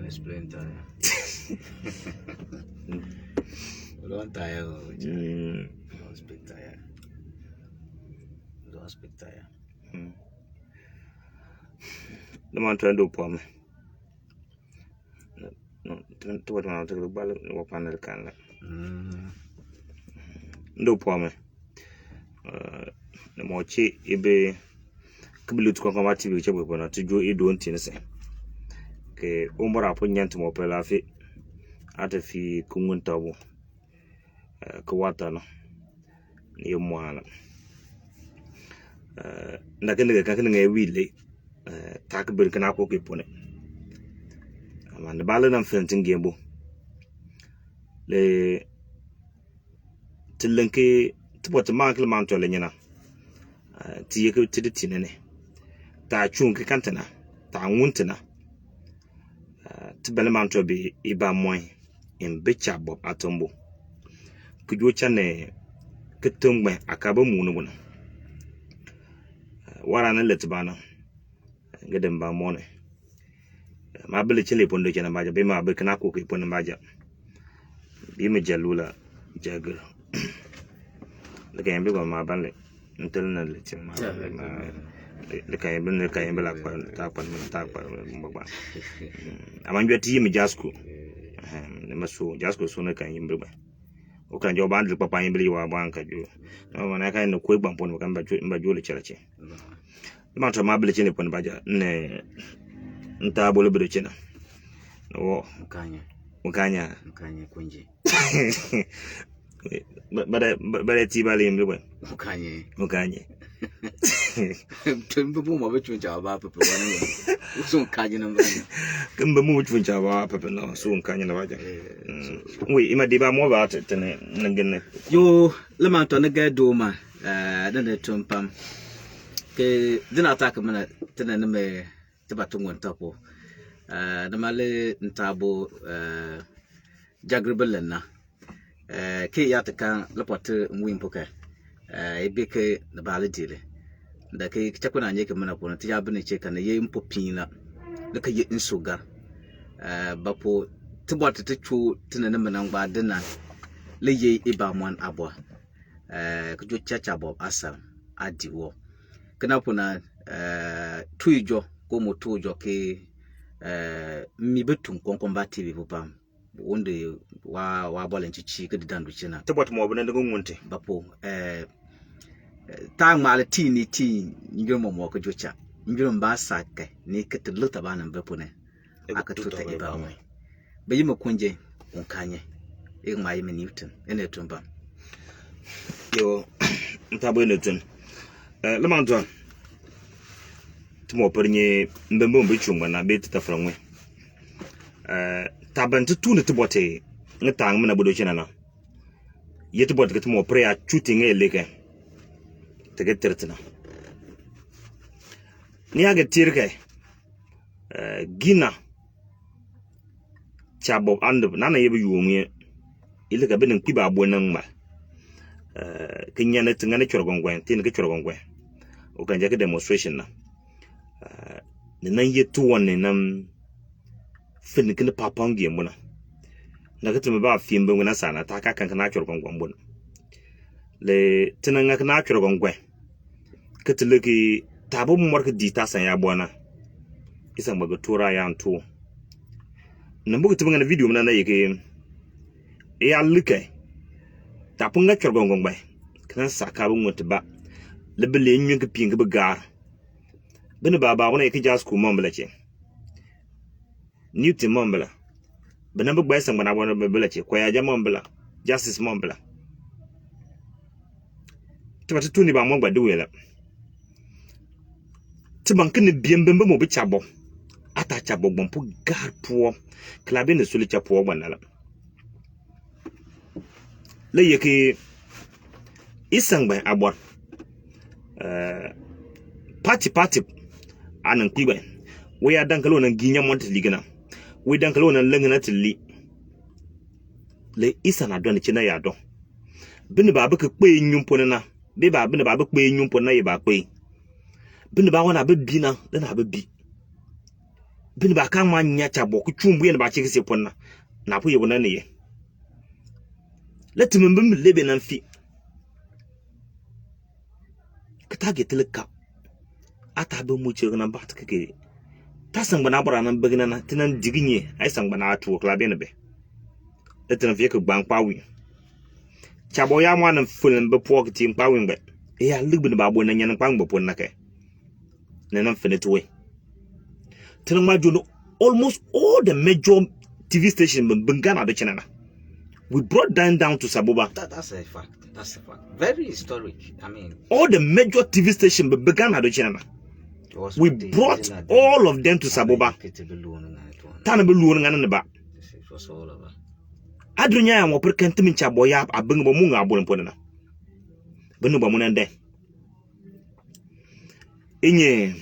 Explain tire. Don't tire. Don't speak tire. Don't speak tire. The man trying to do for me. No, to what one to the ball of panel can. Do for me. The more cheap, it be Kubilut Concomative, which we want to do it, don't you say? Okay, Umara Punyan to Mopelafi at a fee Kumuntabu Kawatano. You moana. Nakan a wheelie. Takabir can apple keep on it. And the ballad and fencing gamble. Le Tilinki to what the Markle Mountolina. Tiago to the tinene. Ta chunka cantana. Ta wuntana. To Bellamanto be Iba Moy in Bichabo Atombo. Could you chane Ketumbe Akabo Moon? What an eletbana. Get them by morning. My belly chili pon the Janamaja, be my becanako upon the Maja. Be me jalula jagger. The game big on my ballet until the cayenne, the cayenne, tap and tap. I'm on your team, JASCO. The Maso, JASCO sooner can you bring. O can your band, Papa, and believe our bank at you. No one I kind of quick bump on by Julie Church. The matter of my ability upon Baja, nay, Ntabolo Bridgina. Oh, Mukanya, Quinji. But I see Bali in the way. Mukanya. Boom of which are about people. Soon Kajan Come the move which are up and soon Kanyan. We imagine more about it than again. You lament on the gay doma, then the tumpam. Then attack a minute, then enemy the baton on topo. The Malay Ntabo Jagribelena. Kayataka, Lapote, Wimpoke. A big the balladile. The cake Chapana Yakamana upon a Tiabani check and a yam popina. Look at you in sugar. Bapo, to what the true Tinanaman by dinner. Lay Iba one abwa. Could you chat about Assam? Adi war. Kanapuna tuijo como tujo ke mi betum konkombati pupam wonde wa bolen chichi ke dandu china To what more than the Gunte? bapo tang mala ti njuro mo ko jocha njuro mbasa ke ni ke tluta bana mbepune akatuta eba mo be yimo kunje unkanye igma yimi Newton ene tumba Yo, Ntabo Newton. Le Manton. Tomorrow, Pernier, Mbembo Bichum, and I bet the from me. Taban to tune to what a tang Manabuchana. Yet about get more prayer shooting a lake to get Tertina. Niaga Tirke Gina Chabo and Nana ever you me. You look a bit in Kiba Bonamba. Kenyan natural gongwen, tin gongwen. O can jack a demonstration now. The 9 year 2 1 in Finnick in the Papang game. Nagatum about Fimbo when I san attack I can natural gongwen. Le Tinanga natural gongwen. Cataluki Tabo market ditas and Yabuana. It's a Magatura yan too. Number to a video when I came. Ea look Tapung natural gong by. Can I sakabum with the back? The billion you could pink a gar. Benababa when I could just cool mumbleche. Newton mumbler. Benaba by some when I want to be village, Quaya mumbler, Justice mumbler. To what a tuni by mumba do it. To Bankin be Bimbo Bichabo. Attachable bumpu gar poor. Clabbing the solitaire poor one. Layaki isang by abon party and Kiba. We are Dunkalon and Guinea Monteligana. we dan kalo na lengna tili le isa na do ne china ya do bini ba ke kpe nyumpo na be ba bini ba kpe nyumpo na ye ba kpe bini ba wana be bi na le na be bi bini ba kan ma nya chabo ku chumbu ye ba chike se ponna na po ye wona ne ye let me bim lebe nan fi kata ge teleka ata be mu che na ba ta ke ta sang bana bora nan begina na tinan diginye ai sang bana atu kla be ne be let na fi ke gban pawi chabo ya mwan fulin be po ke tim pawi be ya ligbin ba bo na nyan kwan be ponna ke na nan finite way almost all the major TV stations in Ghana the channel. We brought down to Saboba. That's a fact. That's a fact. Very historic. I mean, all the major TV stations in Ghana the channel. We brought all of them to Saboba. It was all over. Adrunya mo per kentimin chaboya abeng bo munga bolon ponana. Benu ba munande. Inye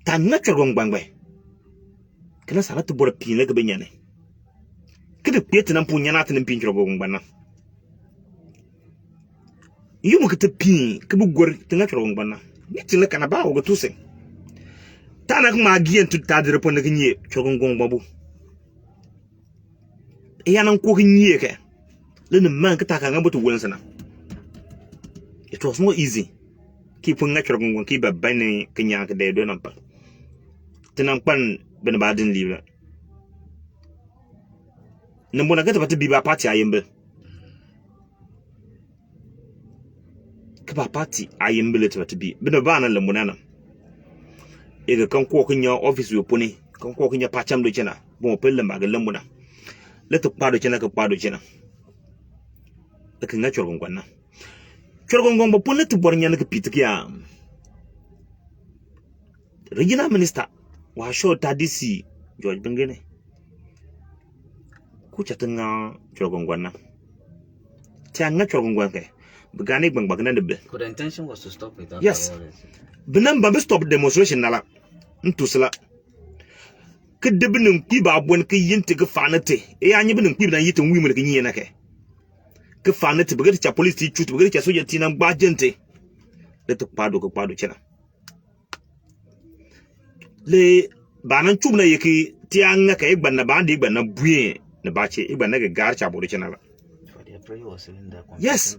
tan na chagong bangbe kena sala to bor pin le ke benyane kede pete nan punya na tin pin chagong bana yumu kete pin ke bu gor tin chagong bana ni tin le kana ba o gotu se tanak ma gien tu ta de repon ke nye chagong babu ya nan ko ke nye ke le ne man ke ta ka ngabo to wonsana. It was not easy keep nga chagong ki ba bane ke nya ke de do nan pa tinan pan ben ba din libre nambona gata bata biba party ayembe ka ba party ayembe le bata bi ben ba nan lambona nan e ga kan ko kunya office yo pone kan ko kunya pacham do chena bon pelle ma ga lambona le to pado chena ka pado chena e kan ga chorgon gwanna chorgon gon ba pone to bor nyana ka pitkiya regional minister wa show tadisi George Bengene ku chatanga chorgongwana tianga chorgongwan ke bugane bang bagna de be. The intention was to stop it. Yes, benam ba stop demonstration nala ntusla ke de benum ki ba bon ke yinte ke fanate e anyi benum ki na yitin wi mu ke nyina ke fanate bugati cha police ti chutu bugati cha soja ti na gba gente le to pado ko pado chena le banan chumna yeki tianga ka igbanna bandi igbanna buye ne bache igbanna ga gar cha bodo chena. Yes,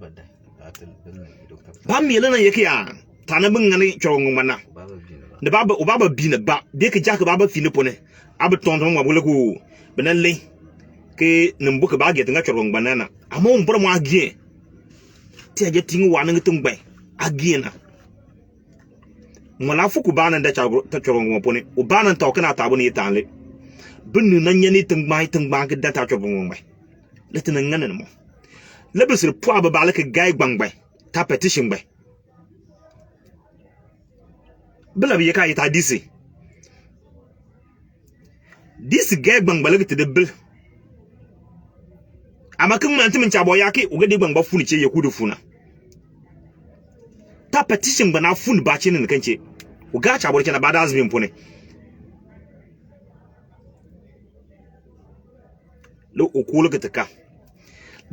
ba mi lana yeki ya tanabin ngani chorong ngana ne baba obaba bi ne ba de ke jaka baba fi ne pone ab tonton ma bole ko benan le ke nembu ke ba ge tanga chorong banana amo mbro mo agie ti aje tingu wana ngitung bai agie na mala fuku bana da chorong mo pone o bana to kana ta boni tanle binu na nyani tengba ke da ta chorong bai le tin ngana mo le besir po ababa ke gai gbangbai ta petition bai bela bi ka ita disi gai gbangba le te de bil amakin man timin chabo yake ugade gbangba funi ce yakudu funa ta petition bana fun ba ce ne kance uga chabo ce na bada azbin pone lo okolo keteka.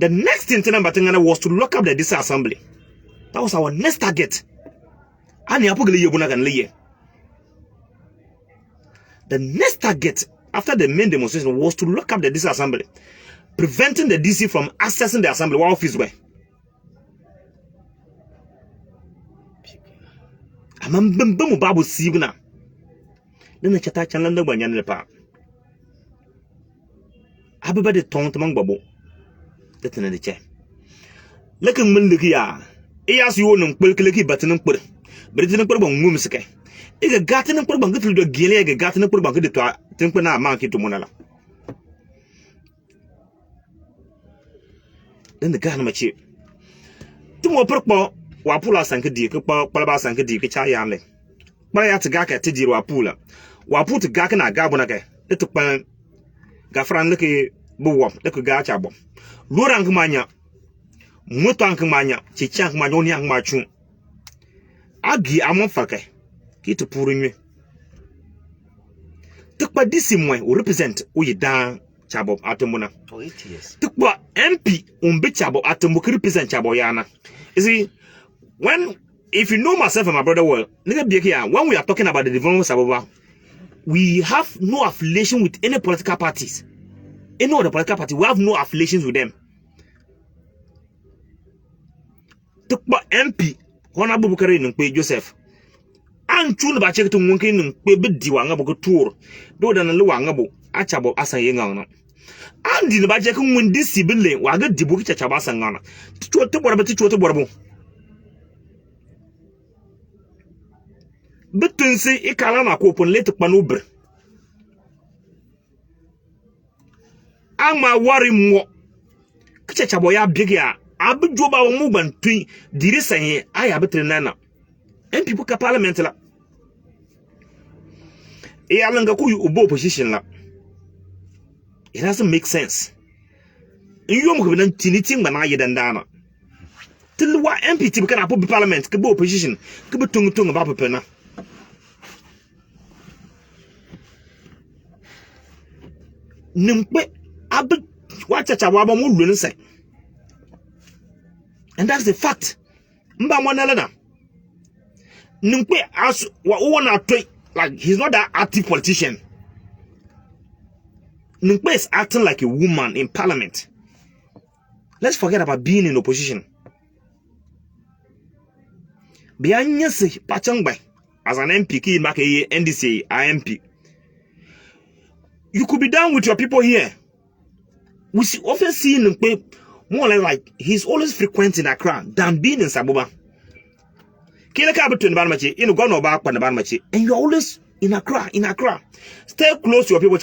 The next thing Batangana was to lock up the disassembly. That was our next target. The next target after the main demonstration was to lock up the disassembly, preventing the DC from accessing the assembly while office were. Amambembe babu sibna. Nene chata chanlanda banyan lepa. Everybody tongue to Mangbabu. That's in the chair. Look at Mundikia. Eas you on Quilky button and put. But it's in a problem, Mumsike. It's a garden and put bank to the Gilead, a garden and put bank to Timpana monkey to Monala. Then the garden chip. Two more purple, Wapula Sankadi, Palaba Sankadi, Chayale. But I had to gaka Tidi Wapula. Waput Gakana Gabonake. Little pan Gafran Lucky Buwap, little Gachabo. Lurang manya, Mutang manya, Chichang Manoniang Marchun. Agi amon fake, get to pouring me. Tukpa DC mwen o represent o yidan Chabo Atomuna. For 8 years. Tukpa MP umbe Chabo Atomu represent Chabo Yana. You see, if you know myself and my brother well, when we are talking about the development of Saboba, we have no affiliation with any political parties. Any other political party, we have no affiliations with them. Tukpa MP, Honorable Bukari Nungpe Joseph. Anchun ba check to Munkin Nungpe Bidi Wangabo tour. Do than a Luangabo, Achabo Asayangana. And in the budget when this Sibile, Waga Dibuki Chabasangana. To what about Borbo? Between say Ikalana Kopon later Panubre. Ama worry more. Kachaboya Bigia, Abu Joba movement to Dirisa, I have a nana. And people ka parliament la. E alanga ku ubo opposition la. It doesn't make sense. You mo ko tiniting mana yedandana. Till wa MP ti kana po parliament ke bo opposition ke bo tung ba pepena. Nimpe ab wa chacha wa ba mo lu nse. And that's the fact. Mba mo na na. Nimpe as wa wanna like he's not that active politician. Nimpe is acting like a woman in parliament. Let's forget about being in opposition. Bianyese pachangbai as an MP ki make NDC IMP. You could be down with your people here. We often see Nimpe more like he's always frequent in Accra than being in Saboba. And you're always in Accra. Stay close to your people.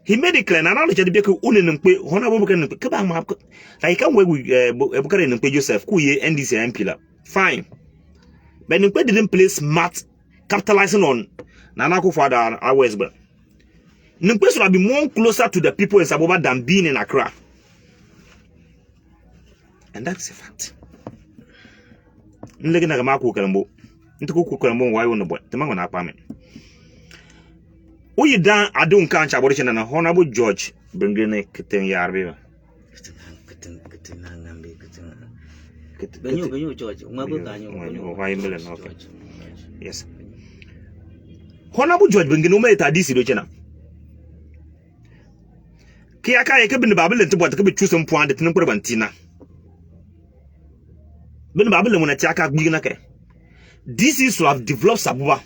He made it clear Nanado Jadibeko Uninpe, Honorable Kabam. Like can work with Bukari and Joseph, Kuye, NDC MP. Fine. But Nimpe didn't play smart, capitalizing on Nanako father our Westburn. Nimpe should be more closer to the people in Saboba than being in Accra. And that's a fact. Nlegina Gamako Kalambo. Into Kukulambo, why on the boy? The man on apartment. Who you done? I don't count abolition and a honorable George bringing a kitten yarby. Yes. Honorable George bringing no matter this situation. Kiaka can be the Babylon to what could be choose some point at Nubantina. Ben Babylon when a chaka beginake. This is to have developed Sabuba.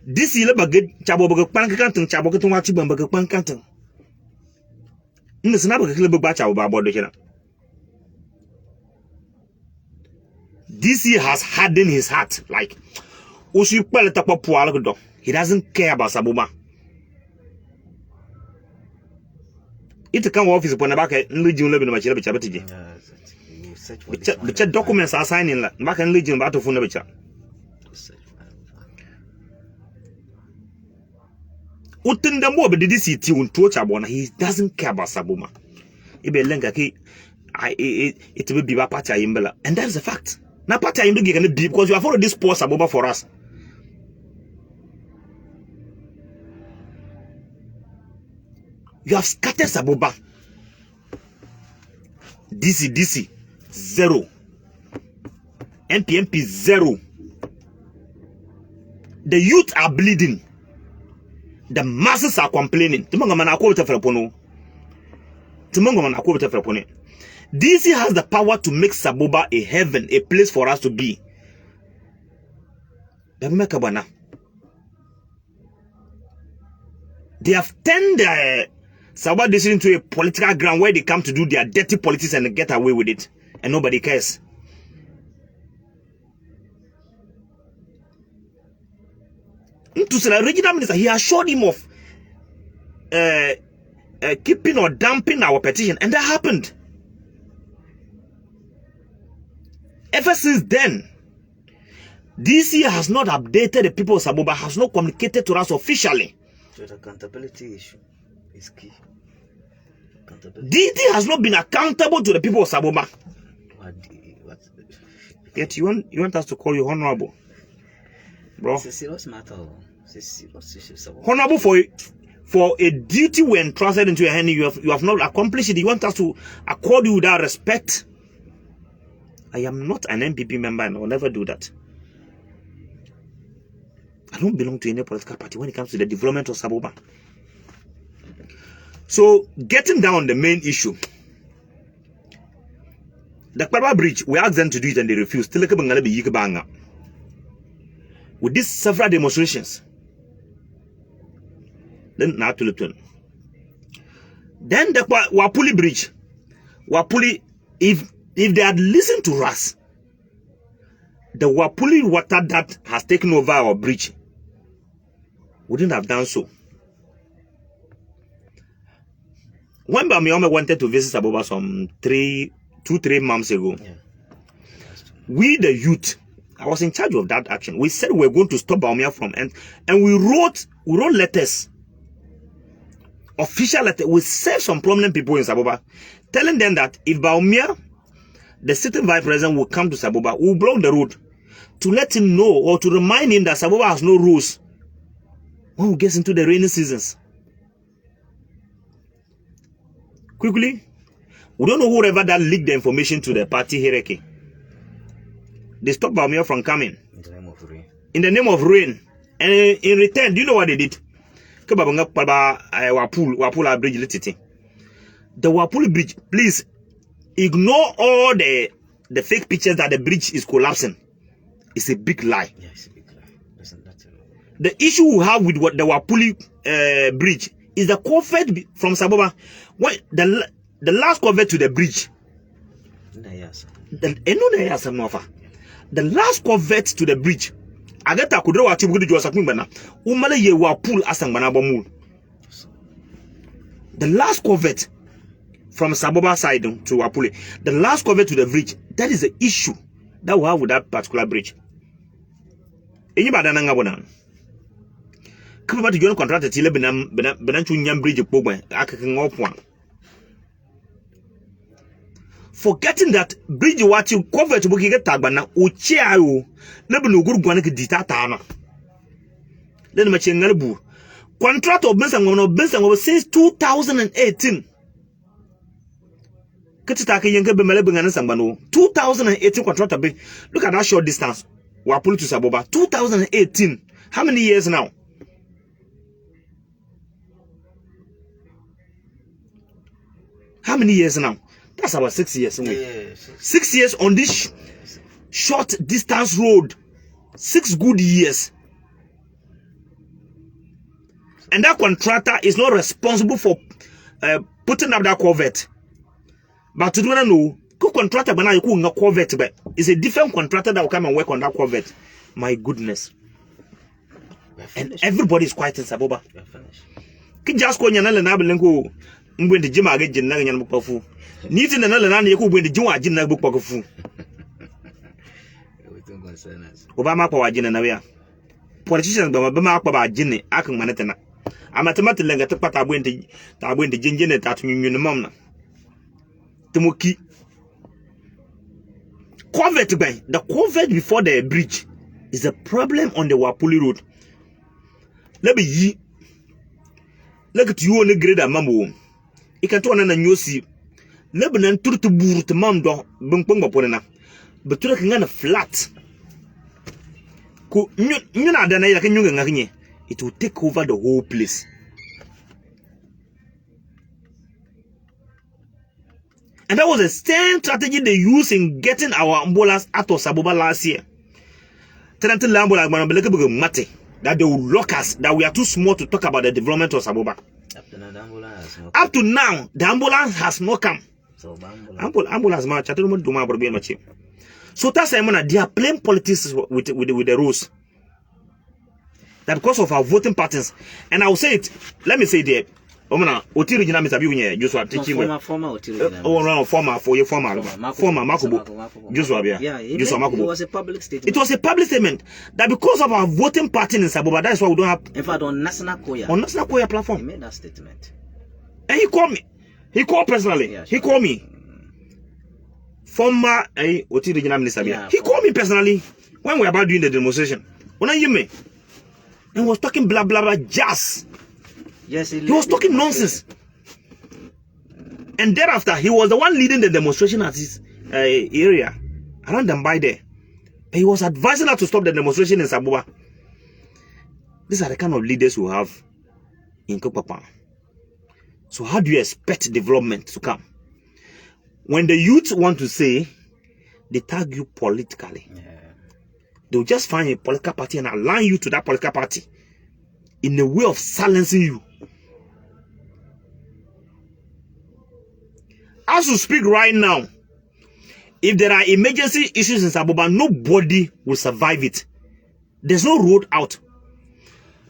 This is a baggage Chaboga Pankanton, Chabogaton, Wachibamba Pankanton. In the Snabba Club Bacha about the DC has hardened his heart like Ushi Palatapa. He doesn't care about Sabuba. It come office upon a back and Legion living in my chabati. The documents are signing back and Legion battle for Navicha. Utenda mo be did see ti unto chabona. He doesn't care about Sabuma. Ibe lenga ki it will be party imbela. And that's the fact. Now party imbela can be because you have followed this poor Sabuma for us. You have scattered Saboba. DC 0. NPMP 0. The youth are bleeding. The masses are complaining. DC has the power to make Saboba a heaven, a place for us to be. They have turned the Saboba decision into a political ground where they come to do their dirty politics and get away with it, and nobody cares. To the regional minister, he assured him of keeping or dumping our petition, and that happened. Ever since then, DC has not updated the people of Saboba, has not communicated to us officially. So the accountability issue is key. DT has not been accountable to the people of Saboba. Yet you want us to call you honorable, bro? It's a serious matter. It's a serious issue. Honorable for a duty we entrusted into your hand, you have not accomplished it. You want us to accord you that respect? I am not an MPP member and I will never do that. I don't belong to any political party when it comes to the development of Saboba. So, getting down the main issue. The Kparba Bridge, we asked them to do it and they refused. With these several demonstrations. Then now to Lipton. Then the Wapuli Bridge. Wapuli, if they had listened to us, the Wapuli water that has taken over our bridge wouldn't have done so. When Bamiome wanted to visit Saboba some 2-3 months ago, we the youth, I was in charge of that action. We said we were going to stop Baumia from and we wrote letters, official letters. We served some prominent people in Saboba, telling them that if Baumia, the sitting vice president, will come to Saboba, we'll block the road to let him know or to remind him that Saboba has no rules when we get into the rainy seasons. Quickly, we don't know whoever that leaked the information to the party hierarchy. They stopped Baumia from coming. In the name of rain. In the name of rain. And in return, do you know what they did? The Wapuli Bridge, please ignore all the fake pictures that the bridge is collapsing. It's a big lie. Yeah, it's a big lie. Listen, that's the issue we have with what the Wapuli bridge is the culvert from Saboba. What the last culvert to the bridge? The last culvert to the bridge. Agata kudro wa tibugu jo sakun bana. Umale ye Wapul asangana bomu. The last culvert from Saboba side to Wapuli. The last culvert to the bridge. That is the issue that we have with that particular bridge. Anybody nanga bona. Come about to join contract at 11 Benanchu Nyam Bridge of Boba, Akaking up one. Forgetting that bridge what you cover to get Tabana, Uchiao, Lebanu Gurguanik Ditatana. Then Machin Nalbu. Contract of Benson over since 2018. Ketitaki Yanka Bemelebing and Sambano, 2018 contract. Look at that short distance. Wapul to Saboba, 2018. How many years now? How many years now? That's about 6 years. Yeah, 6 years on this short distance road. 6 good years. And that contractor is not responsible for putting up that culvert. But to do not know, contractor but now you could culvert, but it's a different contractor that will come and work on that culvert. My goodness. And everybody is quiet in Saboba. JASCO and NEWTON when the Jim again Nagan Bukafu. NEWTON and Alan Yaku when the Juma Jina Bukafu. Obama Power Jina. Politicians Bama Papa Jinny, Akan Manatana. I'm a tomato lenga to Pata went the Jinjin at Union. Tumuki. Culvert by the culvert before the bridge is a problem on the Wapuli road. Let me ye. Look at you on the greater mambo. You can turn on a new sea. Lebanon to boot to Mamdo, Bumpong upon but to a flat. It will take over the whole place. And that was the same strategy they used in getting our ambulance out of Saboba last year. That they will lock us, that we are too small to talk about the development of Saboba. Up to now, the ambulance has not come. So ambulance match. So that's why they are playing politics with the rules. That because of our voting patterns, and I will say it. Let me say it there. Former Makubu. It was a public statement. It was a public statement that because of our voting pattern in Saboba, that's why we don't have. In fact, on National Koya platform, he made that statement. And he called me. He called personally. Yeah, He called me. Former Oti regional minister. Yeah, he called me personally when we were about doing the demonstration. When I hear me, and was talking blah blah blah jazz. Yes, he was talking nonsense. And thereafter, he was the one leading the demonstration at his area around them by there. And he was advising us to stop the demonstration in Saboba. These are the kind of leaders we have in Kokpapa. So how do you expect development to come? When the youth want to say, they tag you politically. Yeah. They'll just find a political party and align you to that political party in a way of silencing you. As we speak right now, if there are emergency issues in Saboba, nobody will survive it. There's no road out.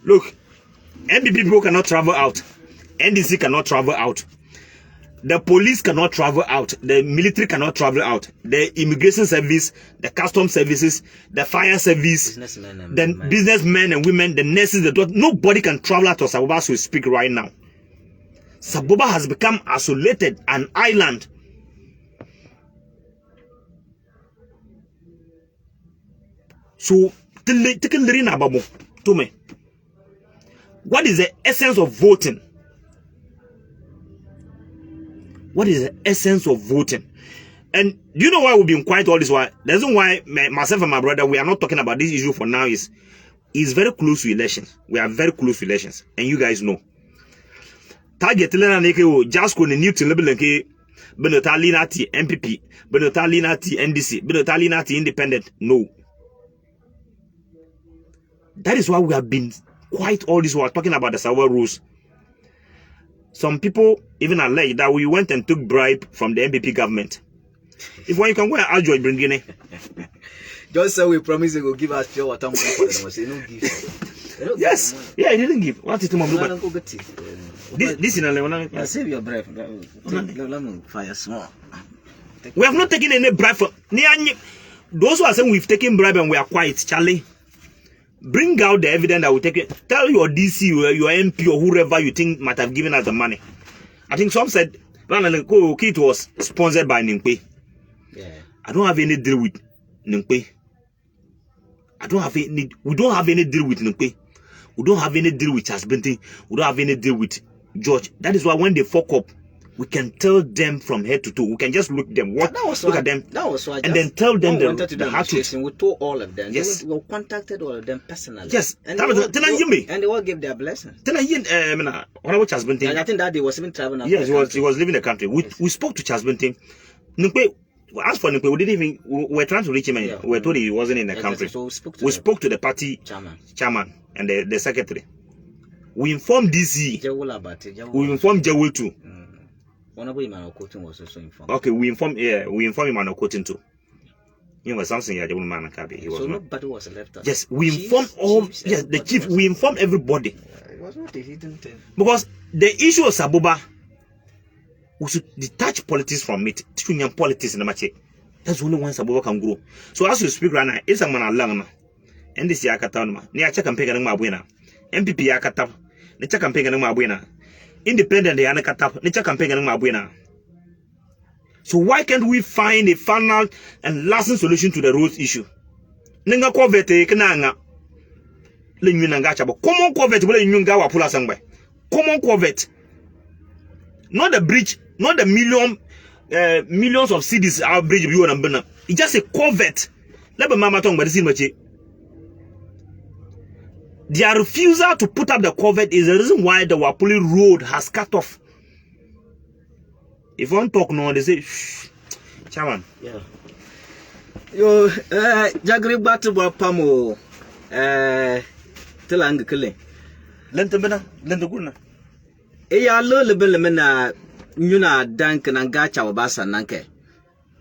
Look, MPP people cannot travel out. NDC cannot travel out. The police cannot travel out. The military cannot travel out. The immigration service, the custom services, the fire service, the businessmen and women, the nurses, the doctors, nobody can travel out of Saboba as we speak right now. Saboba has become isolated, an island. So, to me, what is the essence of voting? What is the essence of voting? And do you know why we've been quiet all this while? The reason why myself and my brother, we are not talking about this issue for now is very close to elections. We are very close to elections. And you guys know. Target JASCO and NEWTON level Benotalinati MPP, Benotalinati NDC, Benotalinati Independent. No. That is why we have been quiet all this while talking about the Saboba rules. Some people even allege that we went and took bribe from the MPP government. If one you can go and argue, bring in it. Just say we promise they will give us pure water money for them. Say no give. Yes. Yeah, he didn't give. What is the moment? This in a save your breath. Let me fire small. We have not taken any bribe from those who are saying we've taken bribe and we are quiet, Charlie. Bring out the evidence that we take it. Tell your DC, your MP, or whoever you think might have given us the money. I think some said it was sponsored by Nimpe. Yeah. I don't have any deal with Nimpe. We don't have any deal with Nimpe. We don't have any deal with Charles Benton. We don't have any deal with George. That is why when they fuck up, we can tell them from head to toe. We can just look at them, look at them, that was why, and then tell them the hard truth. We told all of them. Yes. We contacted all of them personally. Yes. And they all gave their blessing. I think that day was even traveling. Yes, he was leaving the country. We spoke to Charles Benton. As for Nimpe, we didn't even. We were trying to reach him, and we were told he wasn't in the country. So we spoke to the party chairman and the secretary. We informed DC. We informed Jewel too. Honorable Emmanuel Cotin was also informed. Okay, we informed Emmanuel Cotin too. You know something, yeah, man, he was so not. Nobody was left out. Yes, we informed all. Yes, the chief. We informed everybody. It was not a hidden thing. Because the issue of Saboba, we should detach politics from it. Politics in the match. That's only one Saboba can grow. So as we speak right now, it's a man alone. And this year, Katanma. Near check and pay a mabwina. MPP Yakatap. The check and pay a mabwina. Independent, they are nature campaign and mabwina. So why can't we find a final and lasting solution to the road issue? Nenga kovete kenanga. Lenyunanga chabo. Common kovete wale nyunga wa pula sangwe. Common kovete. Not the bridge, not the millions of cities our bridge you and bena. It's just a kovete. Lebe mama tong ba disi machi. Their refusal to put up the culvert is the reason why the Wapuli road has cut off. If one talk now, they say, shh, chairman. Yeah. Yo, Jagri Batu Pamo, Telang Kille. Lentabena, Lentaguna. Eya lo lebelemena, Nuna Dank and Gacha Basa Nanke.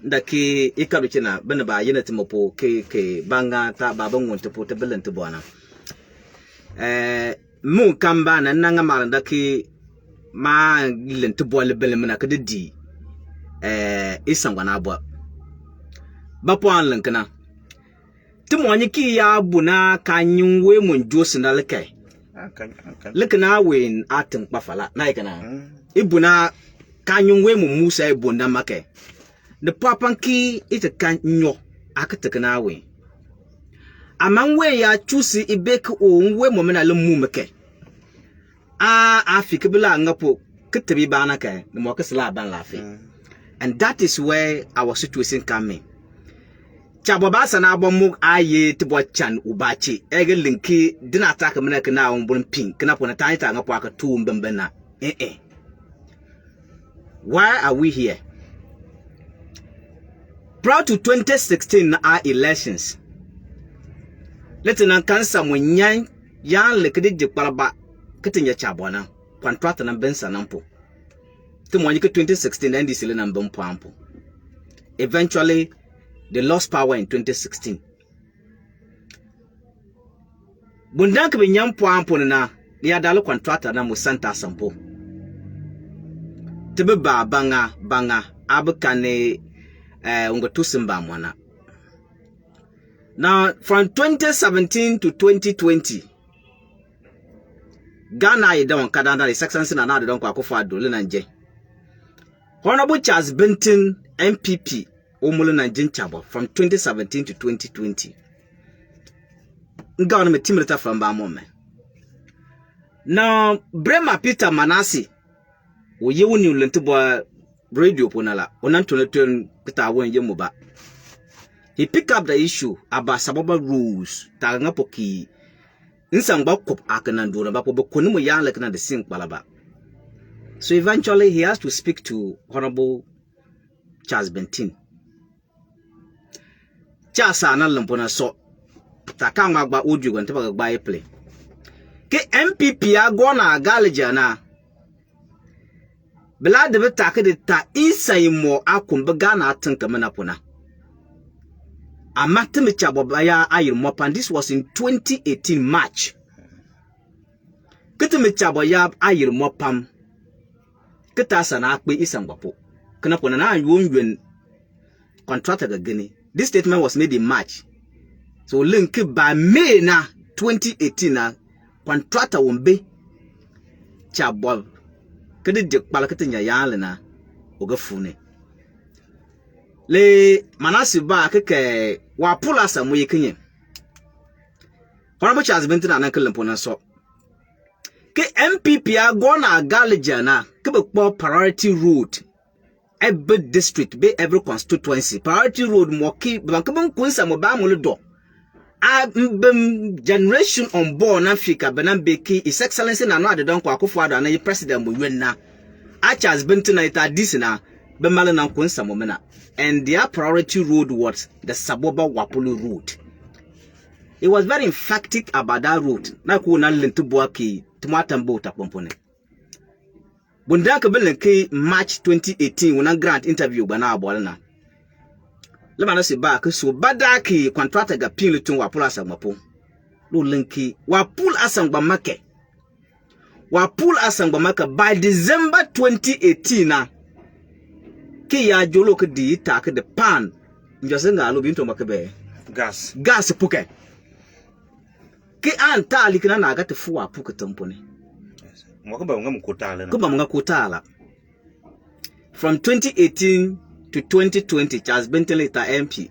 Daki Ikabichina, Benaba, Yenetimopo, K, Banga, Tababong to put a bill into Buana. Moon Kamban and Nangamal Daki Ma Lent boil the Bellemana could D. Is someone abwa. Bapuan Lankana. Tumoniki ya buna kanyung we mun juice and alake. Look now when Atom Buffalo, Nikana. Ibuna kanyum we mu musa e bonda make the papanki ite kan nyo akatekana we amang we ya chusi ibek o we mo mena le mu make afike bila ngapo kitebi bana kai no mo kesla ban lafi and that is where our situation coming Chaboba sana bomu aye tibo chan ubachi ege linki dina attack mena kana on pink kana pona taita ngapo aka tu mbembena why are we here prior to 2016 our elections letena kansa munyan yan lekede de kparaba ketinya chabona contract na bensa nampo timo nyike 2016 NDC le na mbompo ampo eventually they lost power in 2016. Bundank be nyampo ampo na ya dalo contractor na Musanta Sampo. Tebe banga abukane ungotusimba mwana. Now from 2017 to 2020 Ghana idon kadanda the section na don kwa akofo adole na nje. Honorable Charles Benton MPP Omulu na Jinchabo from 2017 to 2020. Ngana me timreta from ba moment. Now Brema Peter Manasi wo yewu ni lentebo radio ponala onantonetun Peter won yemuba. He picked up the issue about saboba rules tanga poki nsangba kop akanandura ba po konimu yan lekna the sink balaba. So eventually he has to speak to Honorable Charles Benton. Chasa na lumpona so takanga gba oju gwante ba gba play ke MPP agona galija na bela de betake de ta isai mo akumba Ghana atanka mana pona amateme chabobaya ayir mopan. This was in 2018 March keteme chaboya ayir mopam ketasa na akpe isangwapo kana pona na yonwen contract gagani. This statement was made in March. So link by May na 2018 na contractor wombe chabob kede de palakete nya yale na ogafune. Le manasi ba keke wa pula samu yikinye. Honorable Charles Benton na kelempona so. Ke MPP agona galija na kebe po priority road. Every district, be every constituency. Priority road moki bankabon kunsa mo ba mo do. Generation on board Africa benambeki His Excellency na no ade don kwa akofo ado na president mo wenna. Achas Benton na ita this na be male na kunsa mo mena. And their priority road was the Saboba Wapulu road. It was very emphatic about that road. Na ko na lentu boaki tumatambo tapompone. Bundaka belenke March 2018 when a grant interview bana abolana. Lemana se ba so badaki contractor ga pin lutun wa pull asangbapo. Lo lenki wa pull asangbamake. Wa pull asangbamake by December 2018 na. Ki ya jolo ke di tak de pan. Njosenga lo binto makebe. Gas puke. Ki anta likina na agate fu wa puke tampone. From 2018 to 2020, Charles Benton later MP.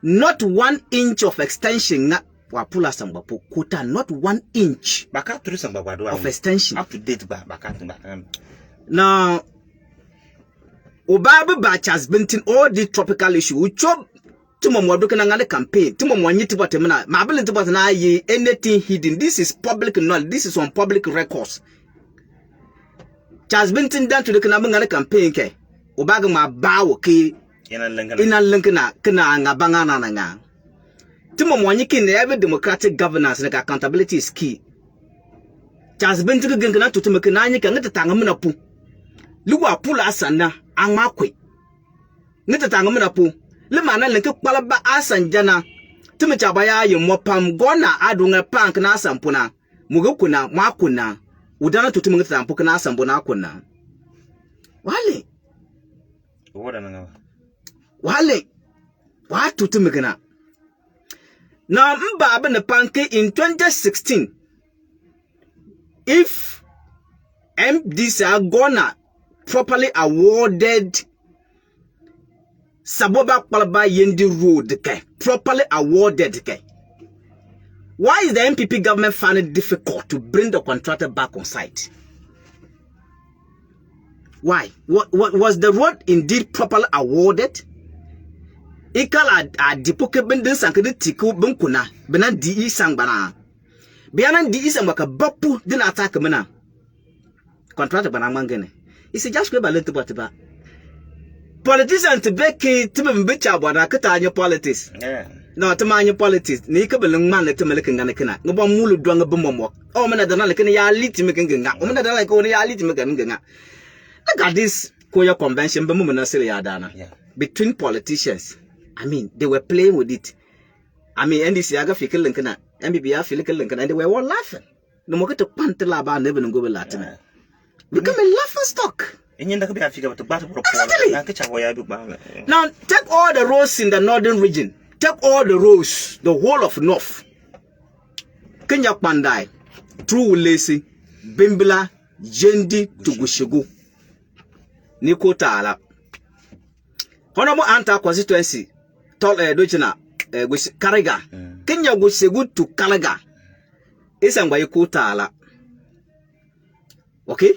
Not 1 inch of extension na wapula sangbapo quota, not 1 inch of extension. Up to date Now Obabe ba Charles Benton all the tropical issue. We chop tumo mwadoke na ngale campaign. Tumo mwanyiti bote mena. Mabele tibote na ye anything hidden. This is public knowledge. This is on public records. Charles Benton down to the Kanabangale campaign ke. Obaga ma bawo ke ina lenkana kana ngabanga na nga. Tumo mwanyiki in every democratic governance like accountability is key. Charles Benton gengana to tumekana nyika ngata tangamuna pu. Luwa pula asana angmakwe. Ngata tangamuna pu. Le mana lenke kwalaba asanjana tume chabaya ye mopam gona adunga pank na asampuna mugukuna mwakuna udana tutume ngata tampuka na asambuna akuna wale watu tumekana na mba abene panke in 2016 if MDC gona properly awarded saboba kwalaba yendi road properly awarded why is the MPP government finding it difficult to bring the contractor back on site? Why? What was the road indeed properly awarded? Ikala a dipoke bendin sankede tiku bunkuna bena di sang bana biana di isang baka bapu din attack mena contractor bana mangene isi just go balent ba politicians to beke tibe mbecha bwana kata anyo politics no to manyo politics ni ka belung man le temele kengana kana ngoba mulu dwanga bomomo o mena dana le kana ya liti mekenga o mena dana ko ya liti mekenga look at this Koya convention be mumena sele ya dana between politicians. I mean, they were playing with it. I mean, NDC aga fikir linkana, MBBA fikir linkana, and they were all laughing. No more to pantela ba never go Latin. Become a laughing stock. Exactly. Now take all the roads in the northern region. Take all the roads, the whole of North. Kenya Pandai, through Ulesi, Bimbila, Jendi to Gushigu. Niko Tala. Honorable Anta constituency. Dojina Karaga. Kenya go Segu to Kalaga. Isang by Kutala. Okay?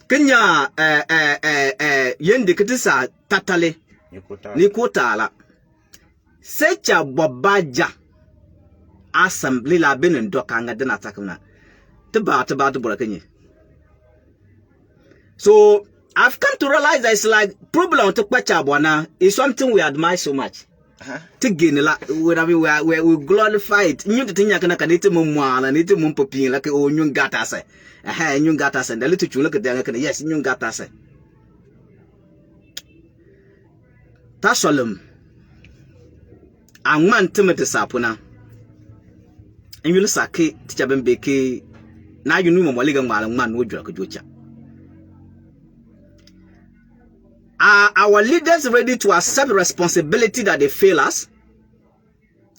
Kenya Yendikitisa Tatale Nikotala. Secha Babaja Assembly la bin and Dokanga den attackna. About Burakanye. So I've come to realize that it's like problem to Pachabwana is something we admire so much. To gain we glorify it. You think I can eat mumma and eat mumpopin like oh young gatas. Young gatas and the little you look at them. Yes, young gatas. That's solemn. And man timid sapuna. And you'll sake teacher beke. Now you know Maligan man would drag a jocha. Are our leaders ready to accept responsibility that they fail us?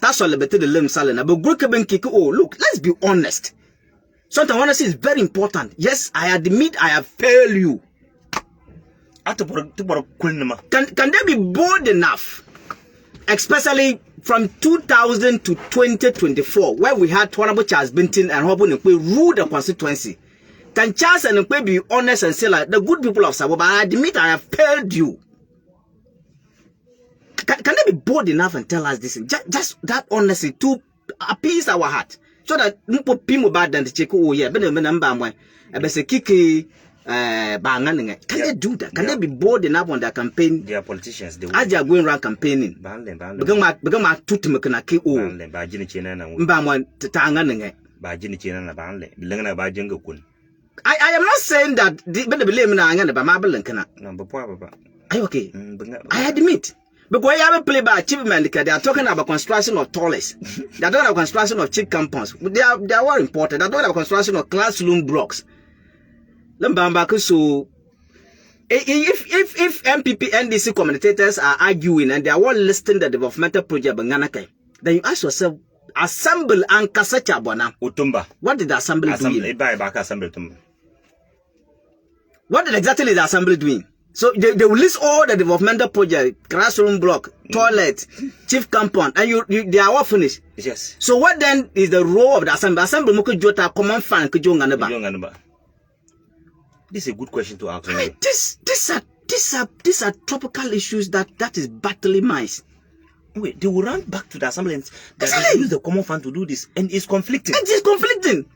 That's all about the limb salad. But look, let's be honest. Something honesty is very important. Yes, I admit I have failed you. Can they be bold enough? Especially from 2000 to 2024, where we had Honorable Charles Benton and Honorable Nkwe rule the constituency. Can Charles and Nkwe be honest and say like the good people of Saboba, I admit I have failed you. Can they be bold enough and tell us this? Just that honesty to appease our heart. So that Mpo Pimo bad than the check, oh yeah, but can they do that? Can they be bold enough on their campaign? They are politicians. As they are going around campaigning. Become my tooth mekanaki oh. I am not saying that but believe me na ba ma belenkana. Are you okay? I admit. Because I have a play by achievement, they are talking about construction of toilets. They are talking about construction of cheap compounds. They are well important. They are talking about construction of classroom blocks. So if MPP NDC commentators are arguing and they are all listing the developmental project Banganake, then you ask yourself, assemble and kasacha bona. Utumba. What did the assembly do? What did exactly the assembly doing? So they will list all the developmental project, classroom block, toilet, chief compound, and they are all finished. Yes. So what then is the role of the assembly? Assembly muku jota common fan kujonganeba. This is a good question to ask. I mean, these are tropical issues that is battling minds. Wait, they will run back to the assembly and they use the common fund to do this, and it's conflicting. It is conflicting.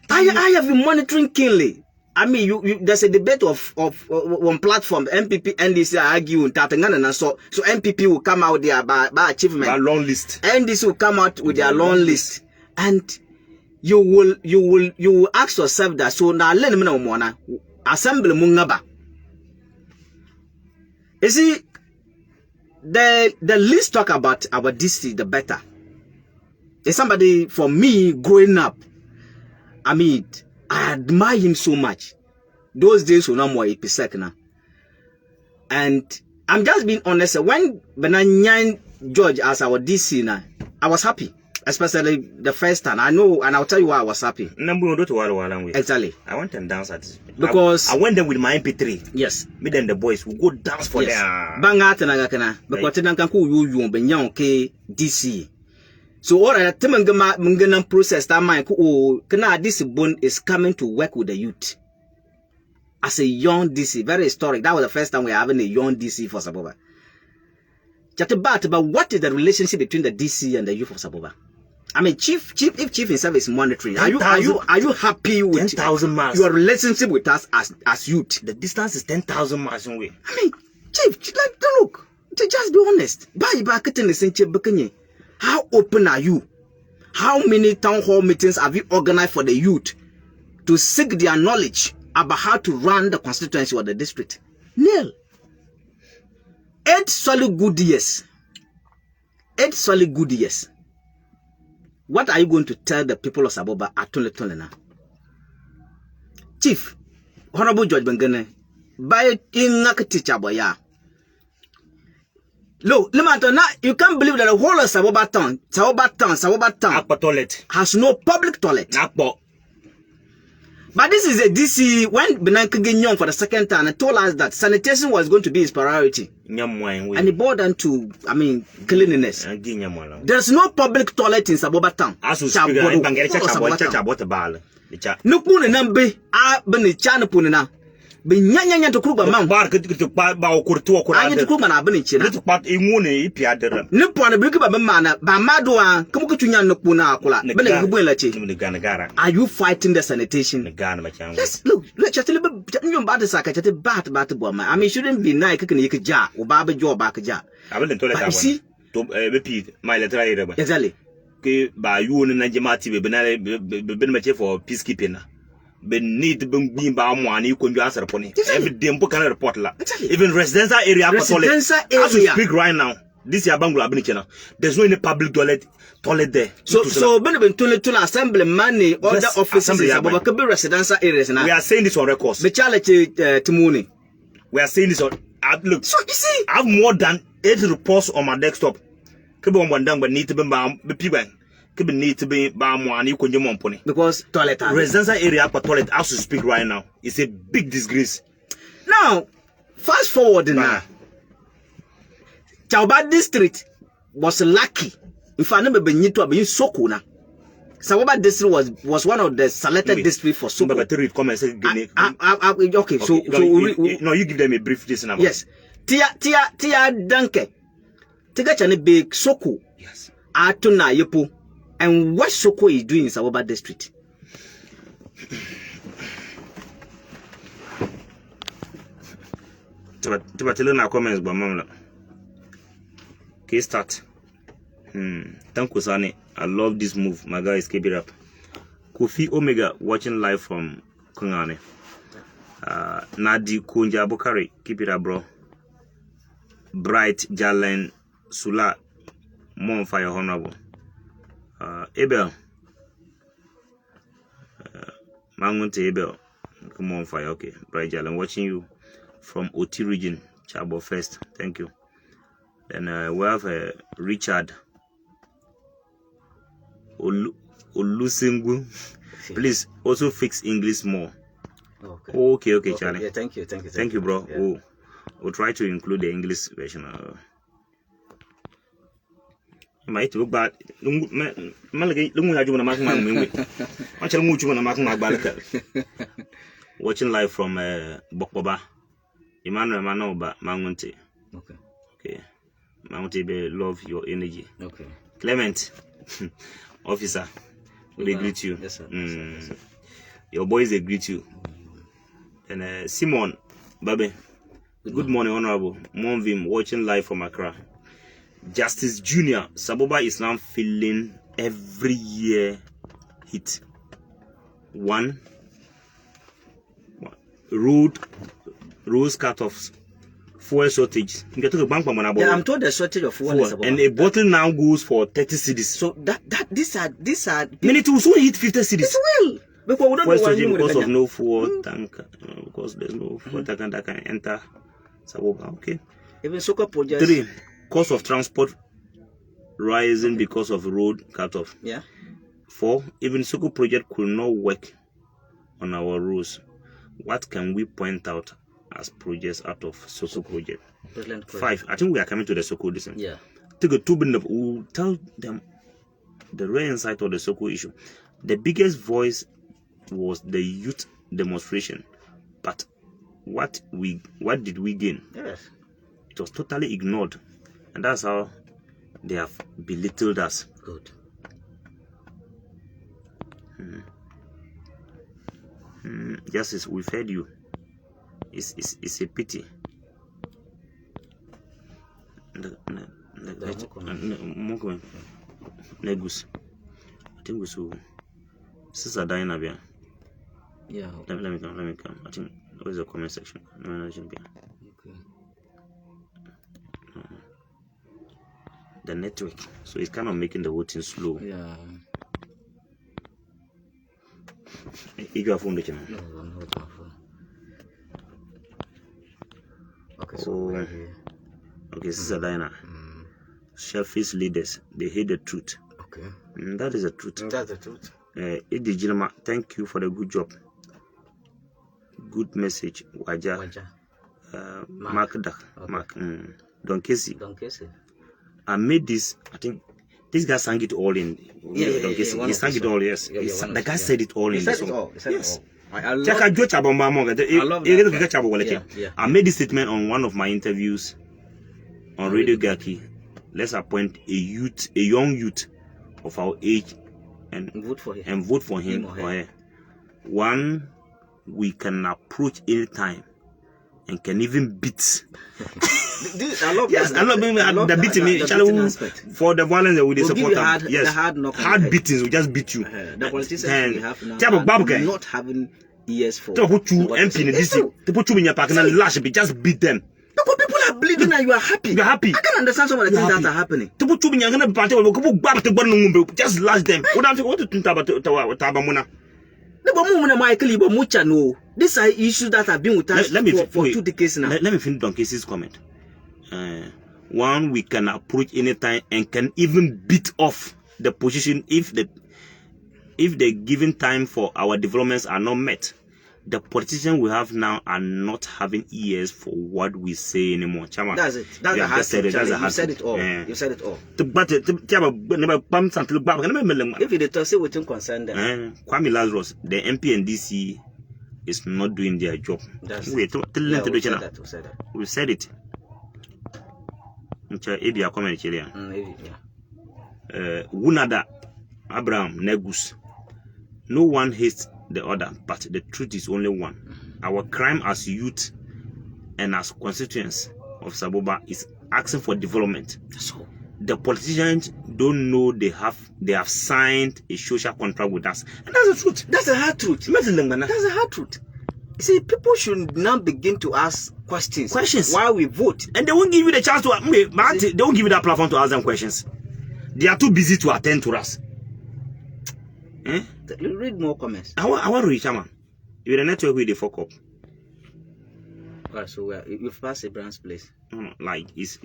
I have been monitoring keenly. I mean, there's a debate of one platform. MPP NDC are arguing Tatangana, so MPP will come out there by achievement. By long list. NDC will come out with their long list, and you will ask yourself that. So now let me know more. Assembly mungaba. You see, the least talk about our district, the better. There's somebody for me growing up. I mean, I admire him so much. Those days were no more episode now. And I'm just being honest. When Benanyan George as our DC now, I was happy. especially the first time. I know, and I'll tell you why I was happy. Exactly. I went and danced at it. Because I went there with my MP3. Yes. Me then the boys will go dance for them. Bang out and agakana. Because then can call you benya okay DC. So all right, Timangana process that mind kana this bone is coming to work with the youth. As a young DC, very historic. That was the first time we're having a young DC for Saboba. But what is the relationship between the DC and the youth of Saboba? I mean, if chief himself is monitoring, are you happy with 10,000 miles? Your relationship with us as youth? The distance is 10,000 miles away. I mean, chief, like, look, just be honest. How open are you? How many town hall meetings have you organized for the youth to seek their knowledge about how to run the constituency or the district? Nil. 8 solid good years. 8 solid good years. What are you going to tell the people of Saboba at Tolena? Chief, Honorable Judge Bengene, by in teacher boya. Look, you can't believe that the whole of Saboba town has no public toilet. But this is a DC when Benanke Gignon for the second time and told us that sanitation was going to be his priority. And he brought them to, I mean, cleanliness. There's no public toilet in Saboba town. Nukune nambe a beni chana punena. Benyanya to kruba mam. Bar to ba kurtu ko anya to kruba na beni china. To pat imune ipia dere. Ne pon bi ba mana ba madwa kamu kutunya nukuna akula. Beni gubun lache. Are you fighting the sanitation? Yes, look, chatele nyom ba de saka chate bat bo ma. I mean, shouldn't be nice keke yeke ja o ba be jo ba ka ja. Abelen toilet abon. See? To be pid my letter ere ba. Exactly. Ke ba you na jemati be na be for peacekeeping na. Be need be ba amwani ko ndu asere poni every day mpo can report la even residential area as we speak right now this year banglo abiniche now there's no any public toilet there so ben toilet to assembly money other offices about could be residential areas now. We are saying this on records. The challenge Timoni, we are saying this on look, so you see I have more than 8 reports on my desktop kebe on bandang but need to be people need to be because toilet residential area for toilet as we speak right now is a big disgrace. Now, fast forward now. Chauba district was lucky. If I never been to be Soko na. Saboba district was one of the selected districts for Soko. Okay, so no, you give them a brief this number. Yes. Tia danke. Tiga chane big Soko. Yes. Atuna yepo. And what Soko is doing in Saboba district? Tell na comments ba mamla. Okay, start. Thank you, Sani. I love this move. My guys, keep it up. Kofi Omega watching live from Kungane. Nadi Kunja Bukari, keep it up, bro. Bright Jalen Sula, more on fire, honorable. Abel, Mangunte Abel, come on fire, okay. Bright Jalen, watching you from OT region, Chabo first, thank you. Then we have Richard Olusengu. Please also fix English more. Okay, Charlie. Yeah, thank you, bro. Yeah. We'll try to include the English version. Might look bad. Watching live from Bokboba. Emmanuel Manoba Mangunte. Okay. Mangunte, love your energy. Okay. Clement, officer, they greet you. Yes, sir. Yes, sir. Your boys, they greet you. And Simon, Babe, good morning, Honorable. Monvim, watching live from Accra. Justice Junior, Saboba is now feeling every year hit. One, rules cut-offs, fuel shortage. Yeah, I'm told the shortage of fuel is and a bottle now goes for 30 cedis. So these are many tools only hit 50 cedis. It's well. Because we don't because of no fuel tank, because there's no fuel tank that can enter Saboba. Okay. Even soccer projects. 3, cost of transport rising because of road cut-off. Yeah. 4, even Soko project could not work on our roads. What can we point out as projects out of Soko project? 5, I think we are coming to the Soko this one. Yeah. Take a 2 minutes. We'll tell them the real insight of the Soko issue. The biggest voice was the youth demonstration, but what did we gain? Yes. It was totally ignored, and that's how they have belittled us. Good. Justice, we've heard you. It's a pity. Negus. I think we should. Sister Diana. Yeah. Let me come. I think where's the comment section? Okay. The network, so it's kind of making the whole thing slow. Yeah. You got phone, the No, I'm not on phone. Okay, so we're here. Okay, Sister Diana. Selfish leaders, they hate the truth. Okay. That is the truth. That's the truth. Edi thank you for the good job. Good message, Waja. Mark. Okay. Mark. Don Casey. I made this. I think this guy sang it all in. Don Casey. He sang it all. Yes. The guy said it all in the song. Yes. I love that. I made this statement on one of my interviews on Radio Gaki. Let's appoint a young youth of our age, and vote for him or her. One, we can approach any time and can even beat. I love that. I love the beating. For the violence that we support them. Yes, hard beatings will just beat you. The politicians we have now not having ears for. To put you MP in the DC, to put you in your park and lash it, just beat them. Because people are bleeding and you are happy. You're happy. I can understand some of the things that are happening. To put you in your party, just lash them. What do you think about Tabamuna? These are issues that have been with us for 2 decades now. Let me finish Don Casey's comment. One, we can approach anytime and can even beat off the position if the given time for our developments are not met. The politicians we have now are not having ears for what we say anymore. Chama. That's it. That's the hard truth. You said it all. You said it all. If you say what you concern them. Kwame Lazarus, the MP and DC is not doing their job. We said it. Wunada, Abraham, Negus. No one hates the other, but the truth is only one. Our crime as youth and as constituents of Saboba is asking for development. So the politicians don't know they have signed a social contract with us, and that's the truth. That's the hard truth. That's the hard truth. You see, people should now begin to ask questions while we vote, and they won't give you the chance to. They won't give you that platform to ask them questions. They are too busy to attend to us. Read more comments. I want to reach man. You're the network with the fuck up. Alright, so you've passed Abraham's place. Like it's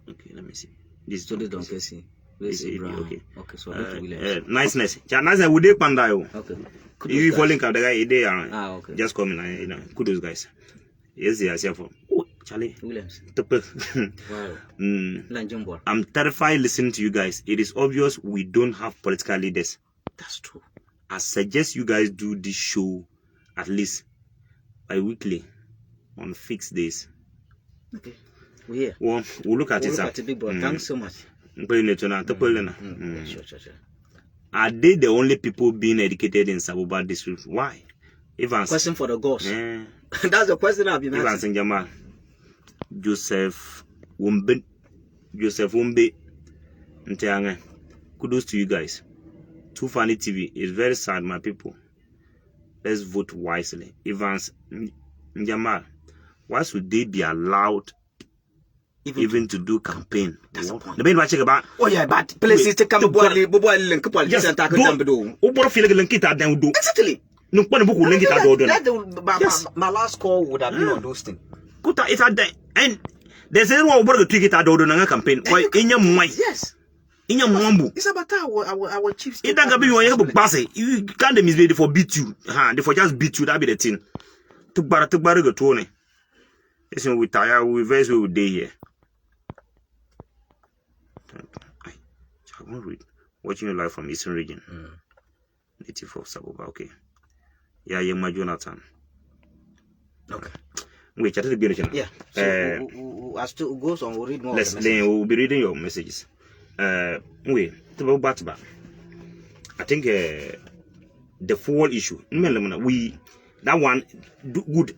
okay. Let me see. This is the Don Casey. This is Abraham. Okay, so niceness. Niceness. Would they panda you? Okay. You falling the guy there. Okay. Just come in. Kudos guys. Yes, they are here for. Charlie Williams. Wow. I'm terrified listening to you guys. It is obvious we don't have political leaders. That's true. I suggest you guys do this show at least bi-weekly on fixed days. Okay. We're here. Well, we'll look at it. Look at it, big brother. Thanks so much. Sure. Are they the only people being educated in Saboba district? Why? Question for the ghost. That's the question I've been asking. Jamal. Joseph Wumbe. Kudos to you guys. Too Funny TV is very sad, my people. Let's vote wisely. Evans Jamal, why should they be allowed even to do campaign? That's the point. The main watching about. Oh yeah, but places to come exactly. My last call would have been on those things. It's at the end. There's a one about the ticket I do na campaign. Why in your mind? Yes. In your mambu. It's about our chiefs. It don't be when you have a pass. You can't mislead for beat you. They for just beat you. That be the thing. To bar go Tony. Listen, we tire. We verse we day here. I won't read. Watching you live from Eastern region. Native of Saboba. Okay. Yeah, young Jonathan. Okay. Wait, chat to the yeah. So as to goes on, we'll read more. We'll be reading your messages. Wait, to back. I think the full issue. We that one good.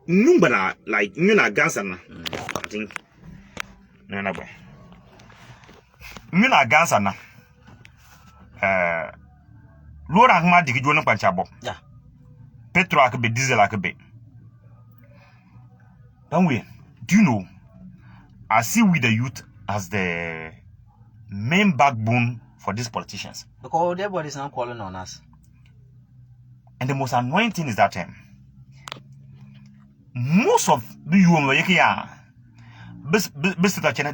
Number like you na Gansana. I think. No. You na Gansana. Lord Ahmad digi jona panchabo. Yeah. Petrol could be diesel could be. Don't we? Do you know? I see we the youth as the main backbone for these politicians. Because everybody's now calling on us. And the most annoying thing is that most of the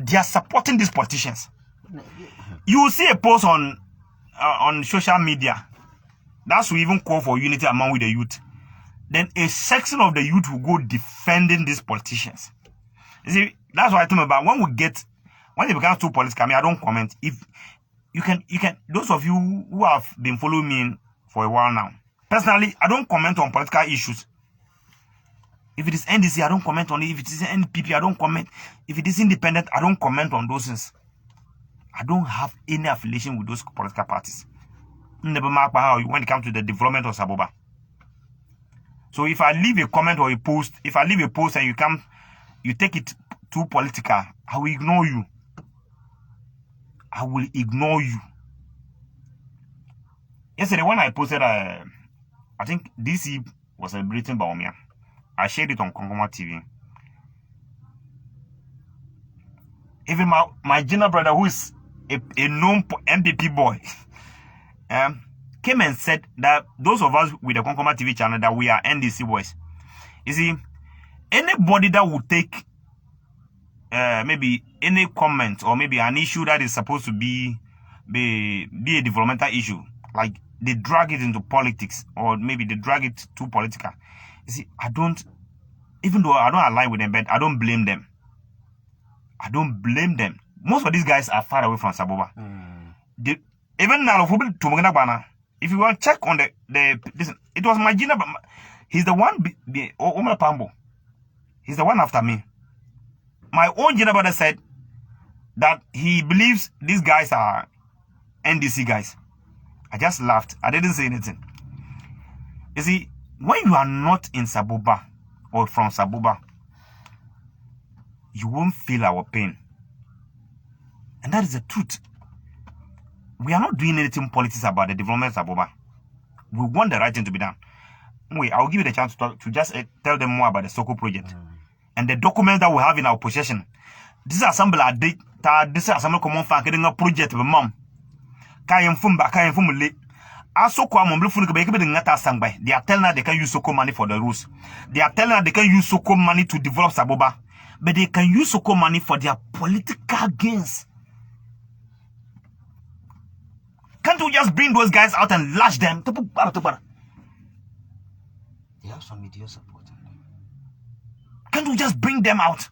they are supporting these politicians. You will see a post on social media. That's who even call for unity among with the youth. Then a section of the youth will go defending these politicians. You see, that's what I tell me about when they become too political. I don't comment. If you can, those of you who have been following me for a while now, personally, I don't comment on political issues. If it is NDC, I don't comment on it. If it is NPP, I don't comment. If it is independent, I don't comment on those things. I don't have any affiliation with those political parties. Never mark how when it comes to the development of Saboba. So if I leave a comment or a post, and you take it too political, I will ignore you. I will ignore you. Yesterday when I posted, I think DC was celebrating Baumia. I shared it on Konkoma TV. Even my junior brother, who is a known MPP boy, came and said that those of us with the Konkoma TV channel that we are NDC boys. You see, anybody that would take maybe any comment or maybe an issue that is supposed to be a developmental issue, like they drag it into politics or maybe they drag it too political. You see, even though I don't align with them, but I don't blame them. I don't blame them. Most of these guys are far away from Saboba. Even now, if you want to check on listen, it was my Gina, but he's the one, Omar Pambo. He's the one after me. My own Gina brother said that he believes these guys are NDC guys. I just laughed. I didn't say anything. You see, when you are not in Saboba or from Saboba, you won't feel our pain. And that is the truth. We are not doing anything politics about the development of Saboba. We want the right thing to be done. Wait, I'll give you the chance to just tell them more about the Soko project. And the documents that we have in our possession. This assembly this assembly common fan getting a project with mom. They are telling her they can use Soko money for the rules. They are telling her they can use Soko money to develop Saboba. But they can use Soko money for their political gains. Can't we just bring those guys out and lash them? They have some media support. Can't we just bring them out?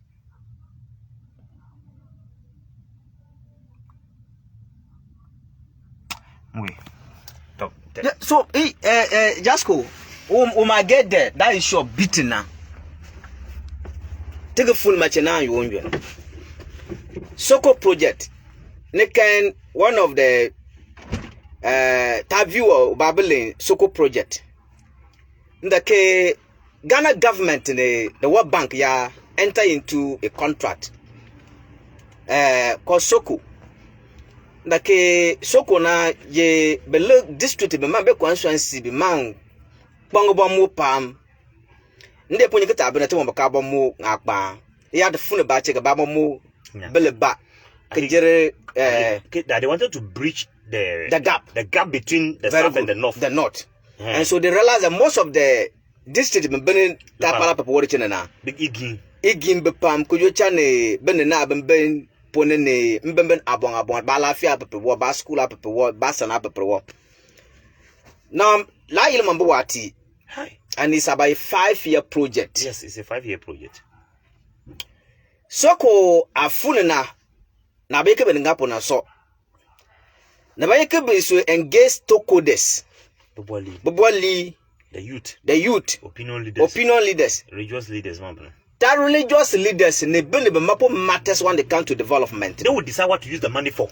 Wait. Yeah, so, JASCO, might get there. That is your beating now. Take a full match now, you won't. Soko project. One of the viewer Babylon Soko project. The Ghana government the World Bank enter into a contract called Soko. The Soko na ye below district be man be constituency be man bongo mo pam. Nde ponye kita be na te mo ka bo mo akpa. Ya the phone ba check ba mo beleba. Kejere that they wanted to breach the gap between the south and the north. The north. And so they realized that most of the district been burning tapala people watching na. Big igi. igim bepam kujocha ne benena ben pone ne mbemben abon ba lafia pepe wo ba school pepe wo ba sana pepe wo. Now la yile mambo wati. Hi. And it's about a 5-year project. Yes, it's a 5-year project. Soko afunena na beke bengapo na so. Na bayeke be so engage stakeholders. Boboli. The youth. Opinion leaders. Religious leaders, man. That religious leaders ne be mapo matters when they come to development. They will decide what to use the money for.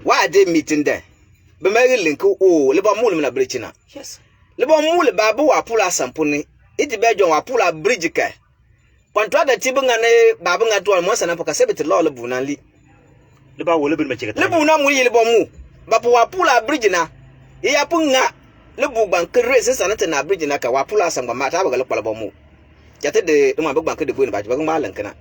Why are they meeting there? Be meri link leba mulu na bridge na. Yes. Leba mulu babu wa pula sampuni. Iti bejo wa pula bridge ka. Pantwa da tibunga ne babu ngatu mo sana poka sebete law lebu na li. Leba wo lebu mecheka. Lebu na mu leba mu. Bapu wa pula bridge na. Iya punga lebu bank race sana na bridge na ka wa pula sangba mata ba galokpala bo mu. Jate de mo bank de go ni ba ba lankana.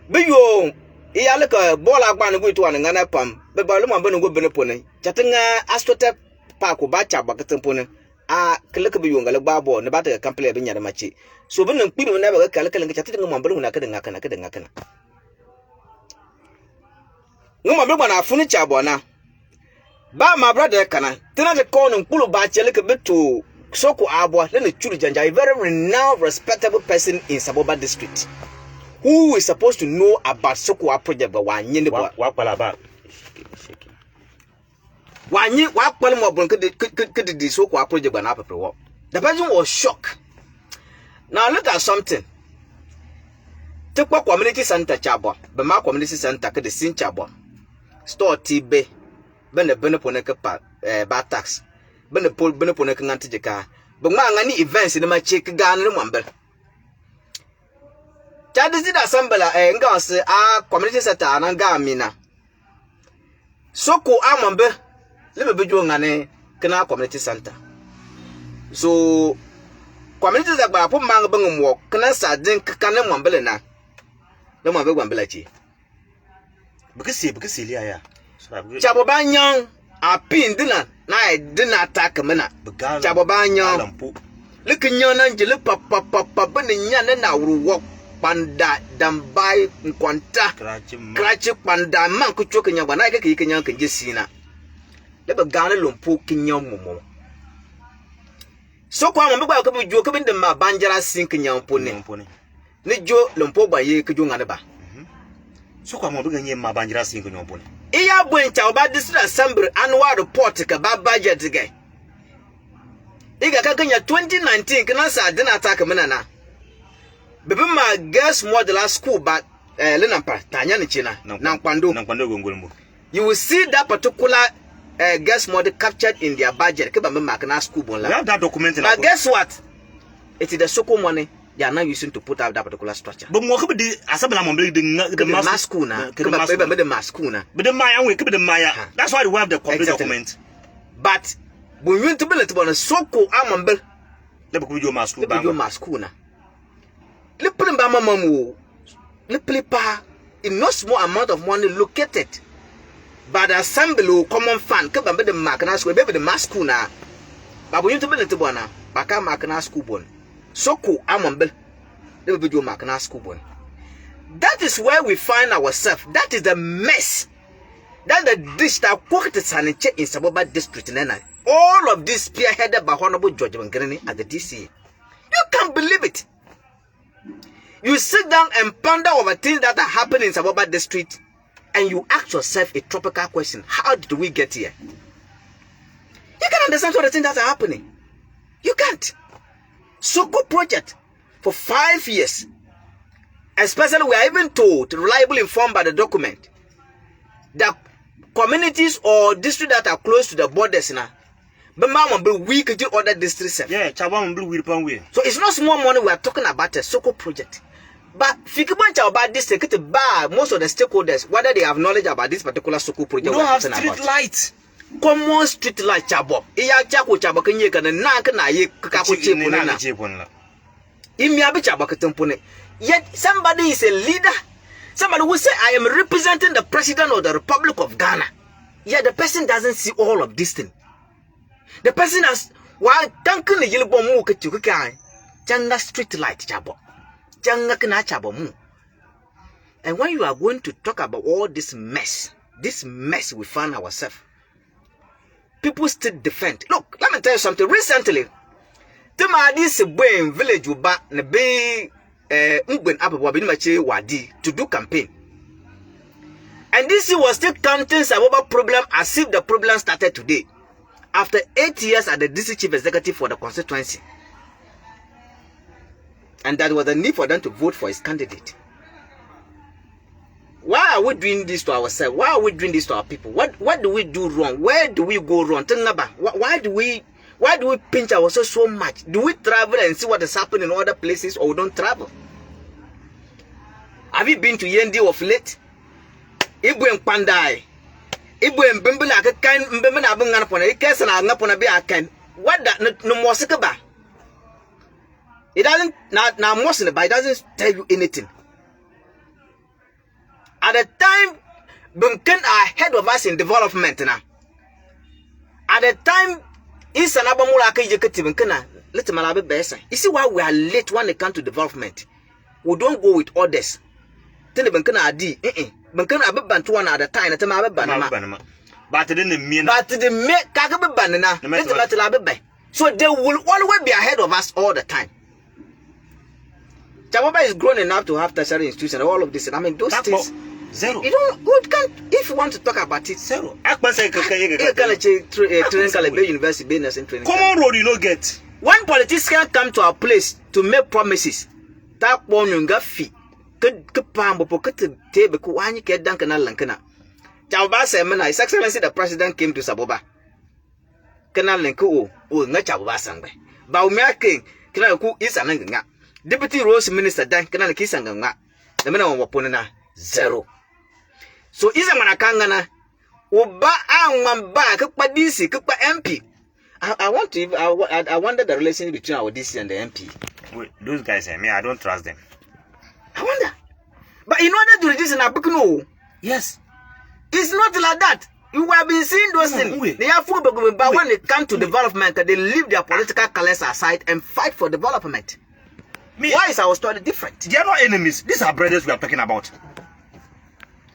Biyo iya leka bola agba ne go to an ngana pam. Be ba lu mo banu go bene pone. Jate nga astrote park ba cha ba ketempone. A keleke biyo ngale ba bo ne ba ta kample be nyare machi. So benen kpido na ba kala kala jate nga mo banu na kada ngakana. Ngoma be na afuni cha bo na. Ba my brother kana tena de call nkulu ba chele ke beto soko abwa le ne churu janja, a very renowned respectable person in Saboba district who is supposed to know about soko project but wanye ne bo wa kwala ba wanye wa kwala mo bon ke di soko project na pepe wo. The person was shocked. Now look at something. Tekwa community center chabo be ma community center ke de sin chabo store tibe bene pone ke ba tax bene pone ke ngante jeka be ngani events ne ma check ga ne mwambel chadi zida assembly ngase a community center ananga amina soko amambe le be jo ngane kana community center so community center ba po mang be ngmo kana sadin kana mwambel na le mwambel gwambela chi bukisi liya ya Chaboba nyang a pin dina na dina attack mena. Chaboba nyang. Look nyana njele papa bene nyane na wuru panda dambai nkwanta. Krachi panda man ku choke nyangwa na ke nyang ke jesina. Le be gane lompo kinyang momo. So kwa mo ba ko bi jo ko bi de ma banjara sin kinyang pone. Ne jo lompo ba ye ke jo ngane ba. So kwa mo bi ganye ma banjara sin kinyang pone. Iya bwencha oba district assembly annual report ka ba budget ga. Iga kankanya 2019 kana sa dina attack mena na. Bebe ma girls modular school ba lenampa tanya ni china na kwando gongolmo. You will see that particular girls model captured in their budget ke ba me mark na school bon la. We have that document. But guess what? It is the soko money they are now using to put out that particular structure. But mo ke be assembly mo be the mass school na. Ke ba the mass school na. But the Maya we keep the Maya. That's why we have the complete document. But when you to build it on a soko amambe le be ko mass school ba. Mass school na. Le put ba mamamu. Le plipa in no small amount of money located by the assembly common fund ke ba the mark na school be the mass school na. But when you to build it on ba ka mark na school bon. Soko amambe le be mark na school bon. That is where we find ourselves. That is the mess. That the district quoted Saniche in Saboba district. All of this spearheaded by Honorable George Mangrini at the DCA. You can't believe it. You sit down and ponder over things that are happening in Saboba district and you ask yourself a tropical question. How did we get here? You can't understand all the things that are happening. You can't. Soko project for 5 years. Especially we are even told, reliably informed by the document, that communities or districts that are close to the borders now, but mama be weak to other districts. Yeah, Chabam blue will pound way. So it's not small money we are talking about a Soko project. But Fikiban about this to buy most of the stakeholders, whether they have knowledge about this particular Soko project. We don't have street lights. Common street light chabo. Iya chako chabo kenye kana na kana ye kako chepona. Imi abi chabo ketempone. Yet somebody is a leader. Somebody will say, I am representing the president of the Republic of Ghana. Yet the person doesn't see all of this thing. The person has why tankin the yellow bomb chanda street light chabo. And when you are going to talk about all this mess we find ourselves, people still defend. Look, let me tell you something. Recently, this village to do campaign. And this was still counting saboba problem as if the problem started today. After 8 years as the district chief executive for the constituency. And that was the need for them to vote for his candidate. Why are we doing this to ourselves? Why are we doing this to our people? What do we do wrong? Where do we go wrong? Why do we pinch ourselves so much? Do we travel and see what is happening in other places, or we don't travel? Have you been to Yendi of late? Ibu Pandai. Ibu Mbembela kan mbembena abungana pona ikesa na ngapona be akan. What that no mosekaba? It doesn't now most in the Bible doesn't tell you anything. At the time, Bunken are ahead of us in development now. At the time, is an abamula kajekatibunkana. Let me malabe besa. You see why we are late when it comes to development. We don't go with others. Tell the Bunkana adi. Bunkana ababantuan at the time. At the But it didn't mean. But the make kagabanana. Let the battle. So they will always be ahead of us all the time. Saboba is grown enough to have tertiary institutions and all of this. And I mean, those things. Zero. You don't. Can't. If you want to talk about it, Zero. University business and training. Common road you don't get. When politicians come to our place to make promises, that one you got fee. Could pambo pocket table kuani ke dankana lankana. Saboba semana. His Excellency the President came to Saboba. Kana lenko o nga Saboba sangbe. Baumia king kana ku isananga. Deputy Rose Minister Dan kana kisanga nga. The mena waponena zero. So isa manakangana oba anwamba kekpa DC kekpa MP. I wonder the relation between our DC and the MP. Wait, those guys, I don't trust them. I wonder. But in order to reduce an abukuno, yes, it's not like that. You have been seeing those things. They are full, but when it comes to development, they leave their political colors aside and fight for development. Why is our story different? They are not enemies. These are brothers we are talking about.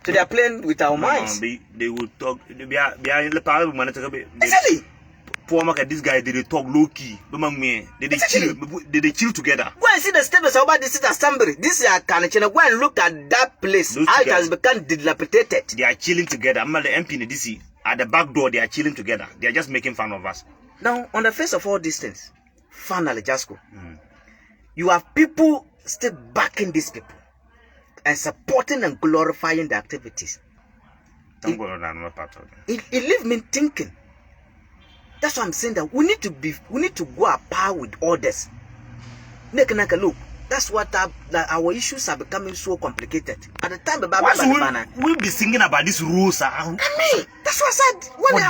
So they are playing with our minds. They will talk. They are in the parliament. Exactly. Poor market. This guy they talk low key. They chill together. Go and see the statements about this assembly. This is a Kanachina. Go and look at that place. How it has become dilapidated. They are chilling together. I'm the MP in the DC. At the back door, they are chilling together. They are just making fun of us. Now, on the face of all these things, finally, JASCO, you have people still backing these people and supporting and glorifying the activities. Thank God I'm not part of them. It leaves me thinking. That's why I'm saying that we need to go apart with others. Look, that's what our issues are becoming so complicated. At the time, we'll be singing about this rules. I mean, that's what I said. When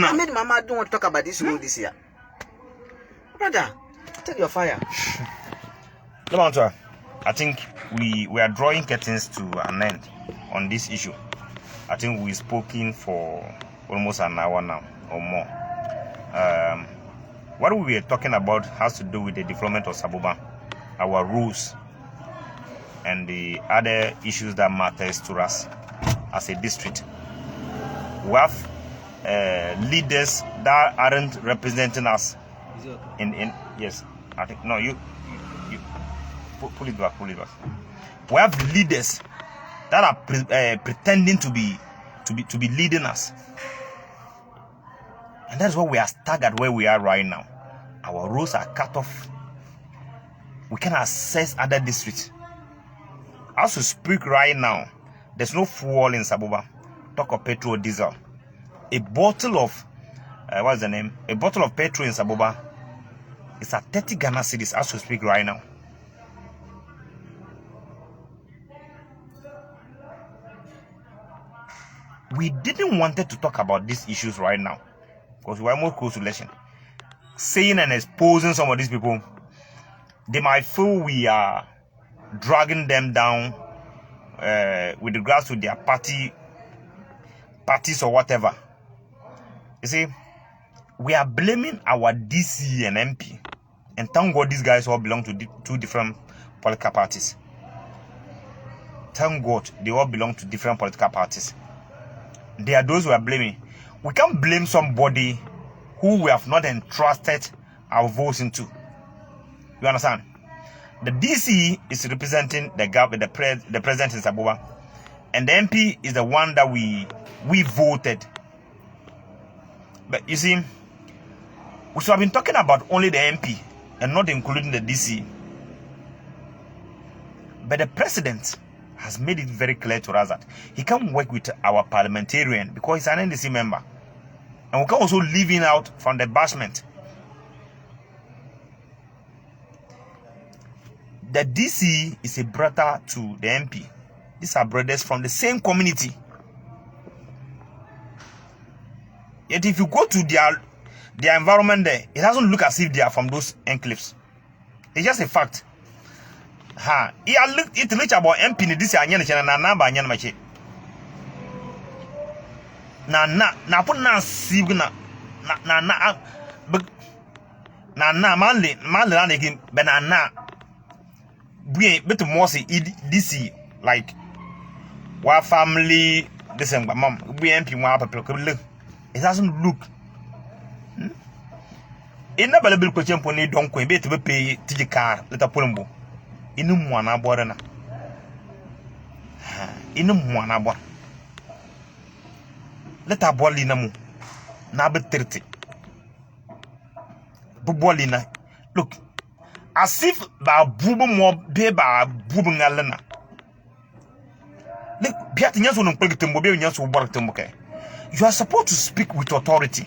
I made Mama don't want to talk about this rule this year. Brother, take your fire. No matter. I think we are drawing curtains to an end on this issue. I think we've spoken for almost an hour now or more. What we were talking about has to do with the development of Saboba, our rules, and the other issues that matters to us as a district. We have leaders that aren't representing us. Yes, I think no. You pull it back. We have leaders that are pretending to be leading us. And that's why we are staggered where we are right now. Our roads are cut off. We can access other districts. As we speak right now, there's no fuel in Saboba. Talk of petrol, diesel. A bottle of what's the name? A bottle of petrol in Saboba is at 30 Ghana cedis as we speak right now. We didn't want to talk about these issues right now because we are more close to election. Saying and exposing some of these people, they might feel we are dragging them down with regards to their parties or whatever. You see, we are blaming our DC and MP, and thank God these guys all belong to two different political parties. thank God they all belong to different political parties. They are those who are blaming. We can't blame somebody who we have not entrusted our votes into. You understand? The DC is representing the president in Saboba, and the MP is the one that we voted. But you see, we should have been talking about only the MP and not including the DC. But the president has made it very clear to us that he can work with our parliamentarian because he's an NDC member. And we can also leave him out from the bashment. The DC is a brother to the MP. These are brothers from the same community. Yet if you go to their environment there, it doesn't look as if they are from those enclaves. It's just a fact. It reach about MP in this year na put na sib na manly na again banana be better more see DC like our family this mom we MP one papa it doesn't look in na bala bil ko chempo ni don ko be to pay tiji car leta polumbo inu mu na bore na inu mu na bore leta boli na mu na be 30 bu boli na look as if ba bubu mo be ba bubu ngalena look biati nyaso no kpege tembo be nyaso bor tembo ke you are supposed to speak with authority.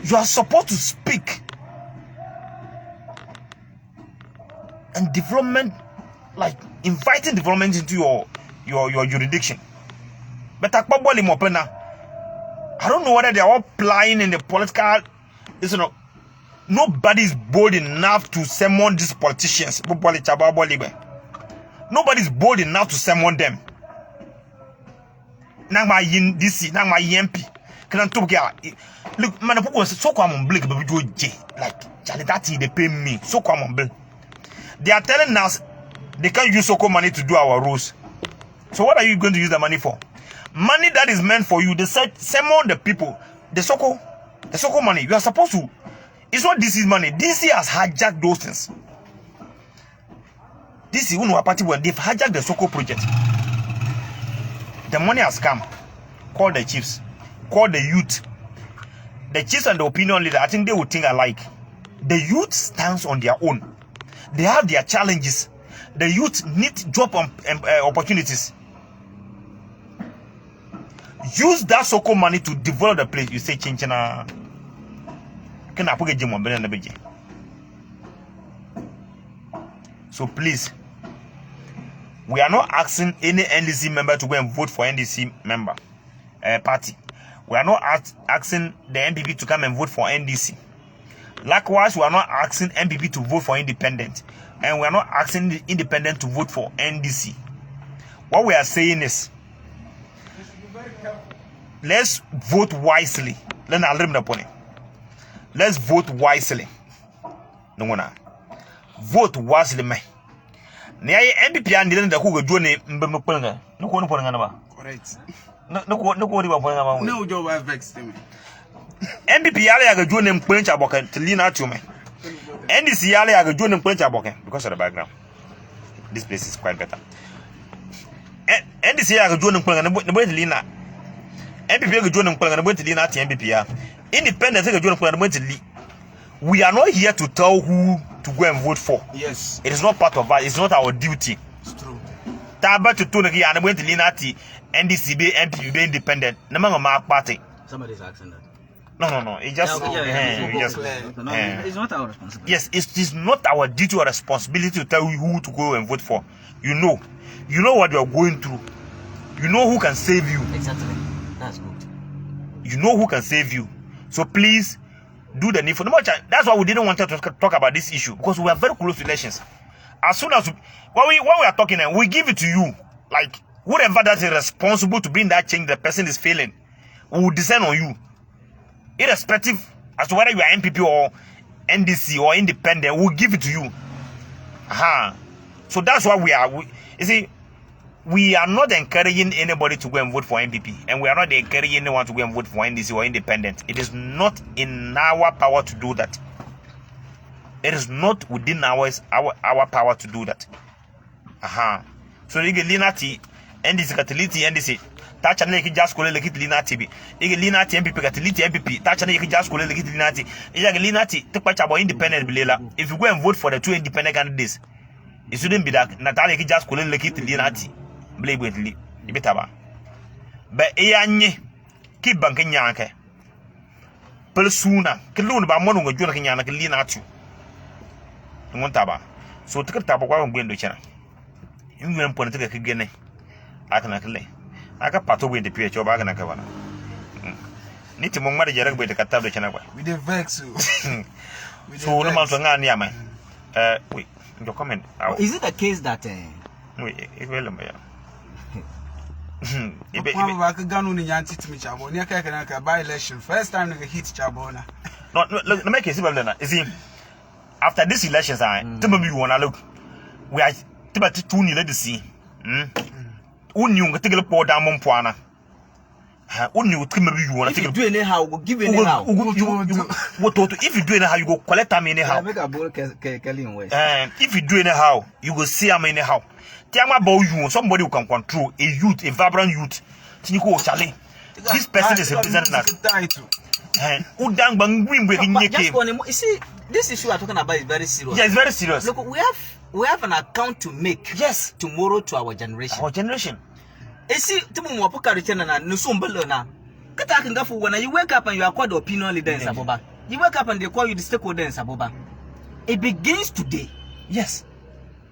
You are supposed to speak and development, like inviting development into your jurisdiction. But I don't know whether they are all plying in the political. Listen, nobody is bold enough to summon these politicians. Nobody is bold enough to summon them. Nangma yin DC, nangma MP. Can look, man, so come on, Blake, baby, like Charlie, that they pay me. So come on, Blake. They are telling us they can't use Soko money to do our rules. So what are you going to use the money for? Money that is meant for you. They said summon the people. The Soko money. You are supposed to. It's not DC's money. DC has hijacked those things. DC, when we are party, when they've hijacked the Soko project. The money has come. Call the chiefs. Call the youth. The chiefs and the opinion leader, I think they would think alike. The youth stands on their own. They have their challenges. The youth need job opportunities. Use that Soko money to develop the place. You say, Chinchina. So please, we are not asking any NDC member to go and vote for NDC member party. We are not asking the MPP to come and vote for NDC. Likewise, we are not asking MPP to vote for independent. And we are not asking the independent to vote for NDC. What we are saying is, let's vote wisely. Let's vote wisely. No, vote wisely, man. MPP and the who go join correct. No, Joe, I vexed him. MPP yale aga join him punch abokan to lean out to me. NDC yale aga join him punch abokan because of the background. This place is quite better. NDC aga join him punch and the way to lean out. MPP aga join him punch and the way to lean out to MPP. Independent aga join him punch and the way to lean. We are not here to tell who to go and vote for. Yes. It is not part of us. It's not our duty. It's true. Taba to tune again and the way to lean out NDC be MPP be independent. No man mark party. Somebody's asking that. No. It's just, it's not our responsibility. Yes, it is not our duty or responsibility to tell you who to go and vote for. You know what you are going through. You know who can save you. Exactly. That's good. You know who can save you. So please do the needful. That's why we didn't want to talk about this issue, because we are very close relations. As soon as when we are talking, we give it to you. Like whoever that is responsible to bring that change, the person is failing, we will descend on you. Irrespective as to whether you are MPP or NDC or independent, we'll give it to you. So that's why you see, we are not encouraging anybody to go and vote for MPP, and we are not encouraging anyone to go and vote for NDC or independent. It is not in our power to do that. It is not within our power to do that. So you get Linati, NDC Catiliti, NDC. Touch and make just call it Linati. You get Linati MPP Catiliti MPP. Touch and make just call it Linati. You get Linati to patch about independent Bilela. If you go and vote for the 2 independent candidates, it shouldn't be that Natalia just call it Linati. Blame with Libitaba. But Ayanye keep banking Yanke. Persuna, Kaluna Bamono, Jurakiana, Linatu. Montaba. So take a tap of one window channel. You will put it again. I can actually. I got part of the PH of Aganakavana. Need to move the with the Catabla channel. With the vex. So, no matter Yaman. Wait, your comment. Is it a case that wait, it will be. By election, first time they hit Chabona. No, let me see about is after this elections, you wanna look. We are about 2 let the see. Unyu take a pour down Mompuana. Unyu you want to do anyhow, we'll give you anyhow. If you do anyhow, you go collect them anyhow. If you do anyhow, you go see them anyhow. Tiama about you, somebody who can control a youth, a vibrant youth. Tiniko Charlie. This person is representing us. Udang Bangwim breaking you see, this issue we're talking about is very serious. Yeah, it's very serious. Look, we have an account to make tomorrow to our generation. Our generation. You see, when you wake up and you are called the opinion leader in Saboba, you wake up and they call you the stakeholder in Saboba. It begins today. Yes.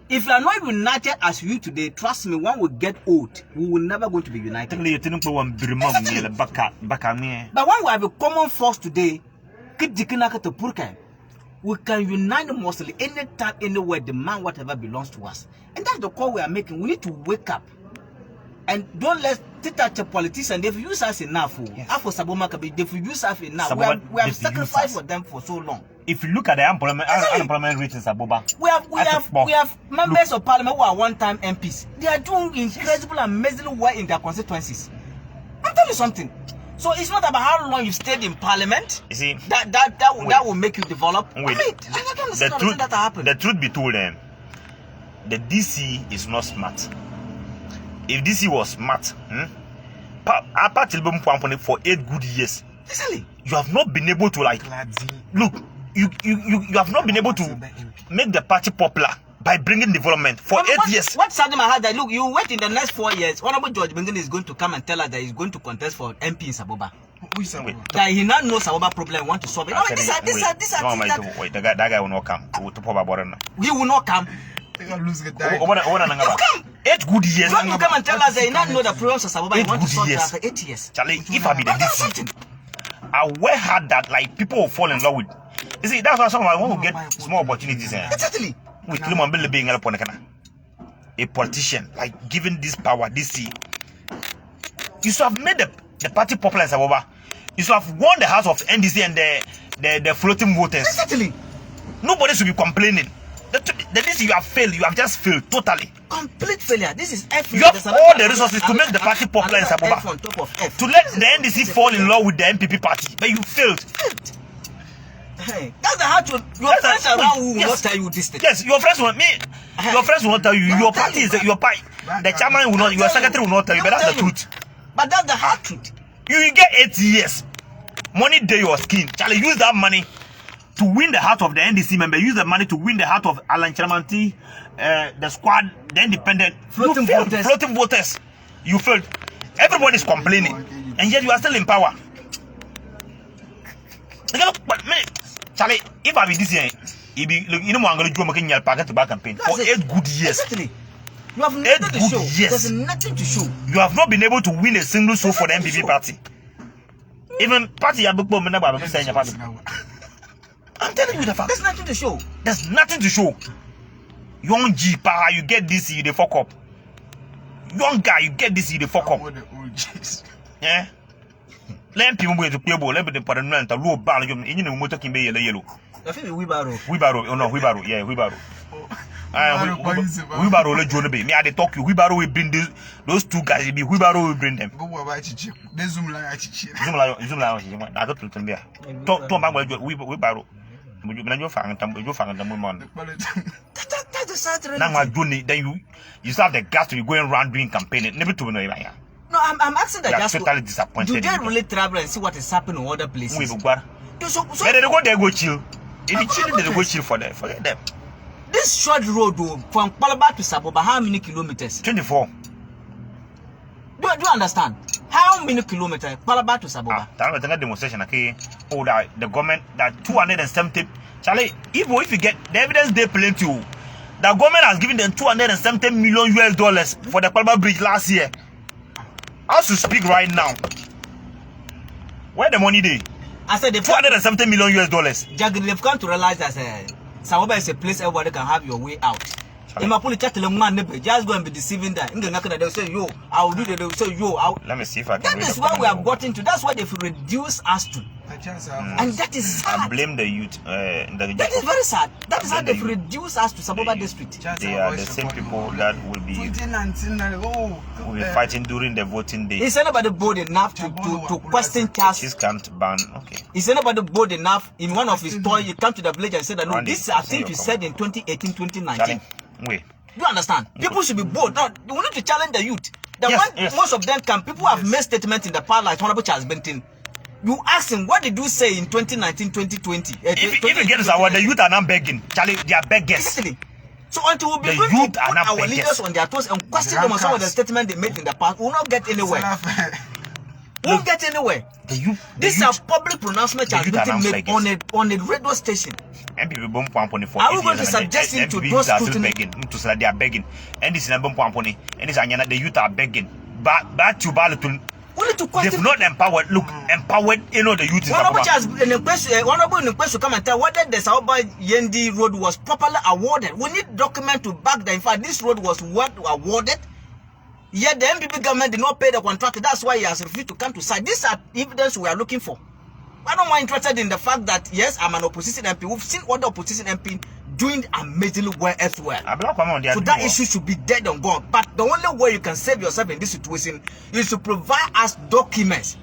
If you are not united as you today, trust me, when we get old, we will never going to be united. But when we have a common force today, we can unite mostly anytime, anywhere, demand whatever belongs to us. And that's the call we are making. We need to wake up. And don't let the politicians, they've used us enough. After Saboma, they've used us enough. We have sacrificed for them for so long. If you look at the unemployment rate in Saboba, we have members of parliament who are one-time MPs. They are doing incredible, amazing work in their constituencies. I'm telling you something. So it's not about how long you've stayed in parliament. You see, that will make you develop. Wait, I don't understand that happened. The truth be told, the DC is not smart. If DC was smart, for 8 good years, you have not been able to look. You have not been able to make the party popular by bringing development for 8 years. What saddened my heart that look, you wait in the next 4 years. Honorable George Bengen is going to come and tell us that he's going to contest for MP in Saboba. That he now knows Saboba problem, want to solve it. Wait, that guy will not come. He will not come. They gonna lose the day. He will come. 8 good years. When you come and tell us that he now know the problems of Saboba, he want to solve it after 8 years. Charlie, if I be the DC, I will have that people will fall in love with. You see, that's why someone want to get small opportunities. Exactly. With Lumambele being a politician, given this power, DC. You should have made the party popular in Saboba. You should have won the house of NDC and the floating voters. Exactly. Nobody should be complaining. The DC you have failed. You have just failed totally. Complete failure. This is F. You have all the resources to make the party popular in Saboba. To let the NDC fall in love with the MPP party, but you failed. Hey, that's the hard truth. Your friends around who will not tell you this thing. Yes, your friends will your friends will not tell you. Your party is your party. The chairman will not, your secretary will not tell you, but that's the truth. But that's the hard truth. You get 8 years. Money day your skin. Charlie, use that money to win the heart of the NDC member. Use the money to win the heart of Alan Chiramanti, the squad, the independent. Floating voters. You failed. Everybody is complaining. And yet you are still in power. Charlie, if I be this year, you know I'm going to do a packet to back campaign for 8 good years. Exactly. You have nothing to show. There's nothing to show. You have not been able to win a single soul for the MPP party. Even party I'm telling you the fact. There's nothing to show. There's nothing to show. Young G power, you get this, you the fuck up. Young guy, you get this, you the fuck up. Yeah. Let people go to play ball. Let them put a low bar. You know, motor can be yellow. I think wheelbarrow. Wheelbarrow. Oh no, wheelbarrow. Yeah, wheelbarrow. Wheelbarrow le Jono be. Me I dey talk you. Wheelbarrow will bring those two guys. Be Wheelbarrow will bring them. But what about chichi? They zoom like chichi. Zoom la. I don't tell me. To bang Wheelbarrow. You find them man. That's the sad reality. Now my journey, then you still have the gas to be going around doing campaigning. Never to know right. No, I'm asking that. Just totally disappointed. Do they really travel and see what is happening in other places? We go. So they go there go chill. If you chill, they go chill for them. Forget them. This short road from Palaba to Saboba, how many kilometers? 24. Do you understand? How many kilometers? Palaba to Saboba. That was a demonstration. Okay, oh, that the government that 270. Charlie, even if you get the evidence they plenty, the government has given them $270 million US for the Palaba Bridge last year. As to speak right now, where the money they? I said the $270 million US. Jagger, they've come to realize that Saboba is a place everybody can have your way out. In my police chat, just go and be deceiving that. They'll say, yo, I'll do that. They'll say, yo, let me see if I can. That is what we have gotten to. That's what they've reduced us to. And that is sad. I blame the youth. That is very sad. That is how they've reduced us to Saboba district. They are the same people that will be fighting during the voting day. Is anybody bold enough to question Charles? This can't ban. Okay. Is anybody bold enough in one of his toys? You come to the village and say that no, this I think you said in 2018, 2019. Wait. Do you understand? People should be bold. No, we need to challenge the youth. Yes. Most of them can. People have made statements in the past, like Honorable Charles Benton. You ask him, what did you say in 2019, 2020? If you get this award, the youth are not begging. Charlie, they are beggars. Exactly. So until we begin to put our leaders on their toes and question them on some of the statements they made in the past, we will not get anywhere. We won't get anywhere. These are public pronouncements Charles Benton made on a radio station. And people bomb pony for. Are we going to suggest him to those begging? To say they are begging. And this is a bomb pony. And this is the youth are begging. But to Balatun. They've not empowered. Look, empowered. You know the youth is. Honorable in the question come and tell whether the Saboba Yendi road was properly awarded. We need document to back that. In fact, this road was awarded. Yet the MPP government did not pay the contractor. That's why he has refused to come to site. These are evidence we are looking for. I don't want interested in the fact that yes, I'm an opposition MP. We've seen other opposition MP doing amazingly well elsewhere. So that issue should be dead and gone. But the only way you can save yourself in this situation is to provide us documents.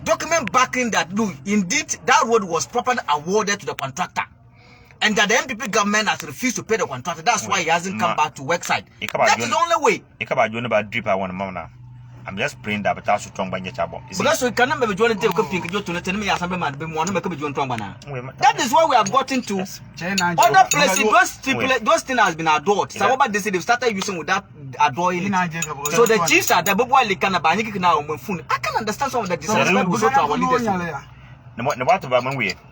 Document backing that look, indeed that road was properly awarded to the contractor. And that the MPP government has refused to pay the contractor. That's why he hasn't come back to work site. That is the only way. I'm just praying that but also strong by chabo. Because we cannot be joining to tell me as I'm that is what we have gotten to. Other places, those things has been adored. Saboba they say they've started using without adoring it. So the chiefs are the boy I can understand some of the disrespect we show to our leaders.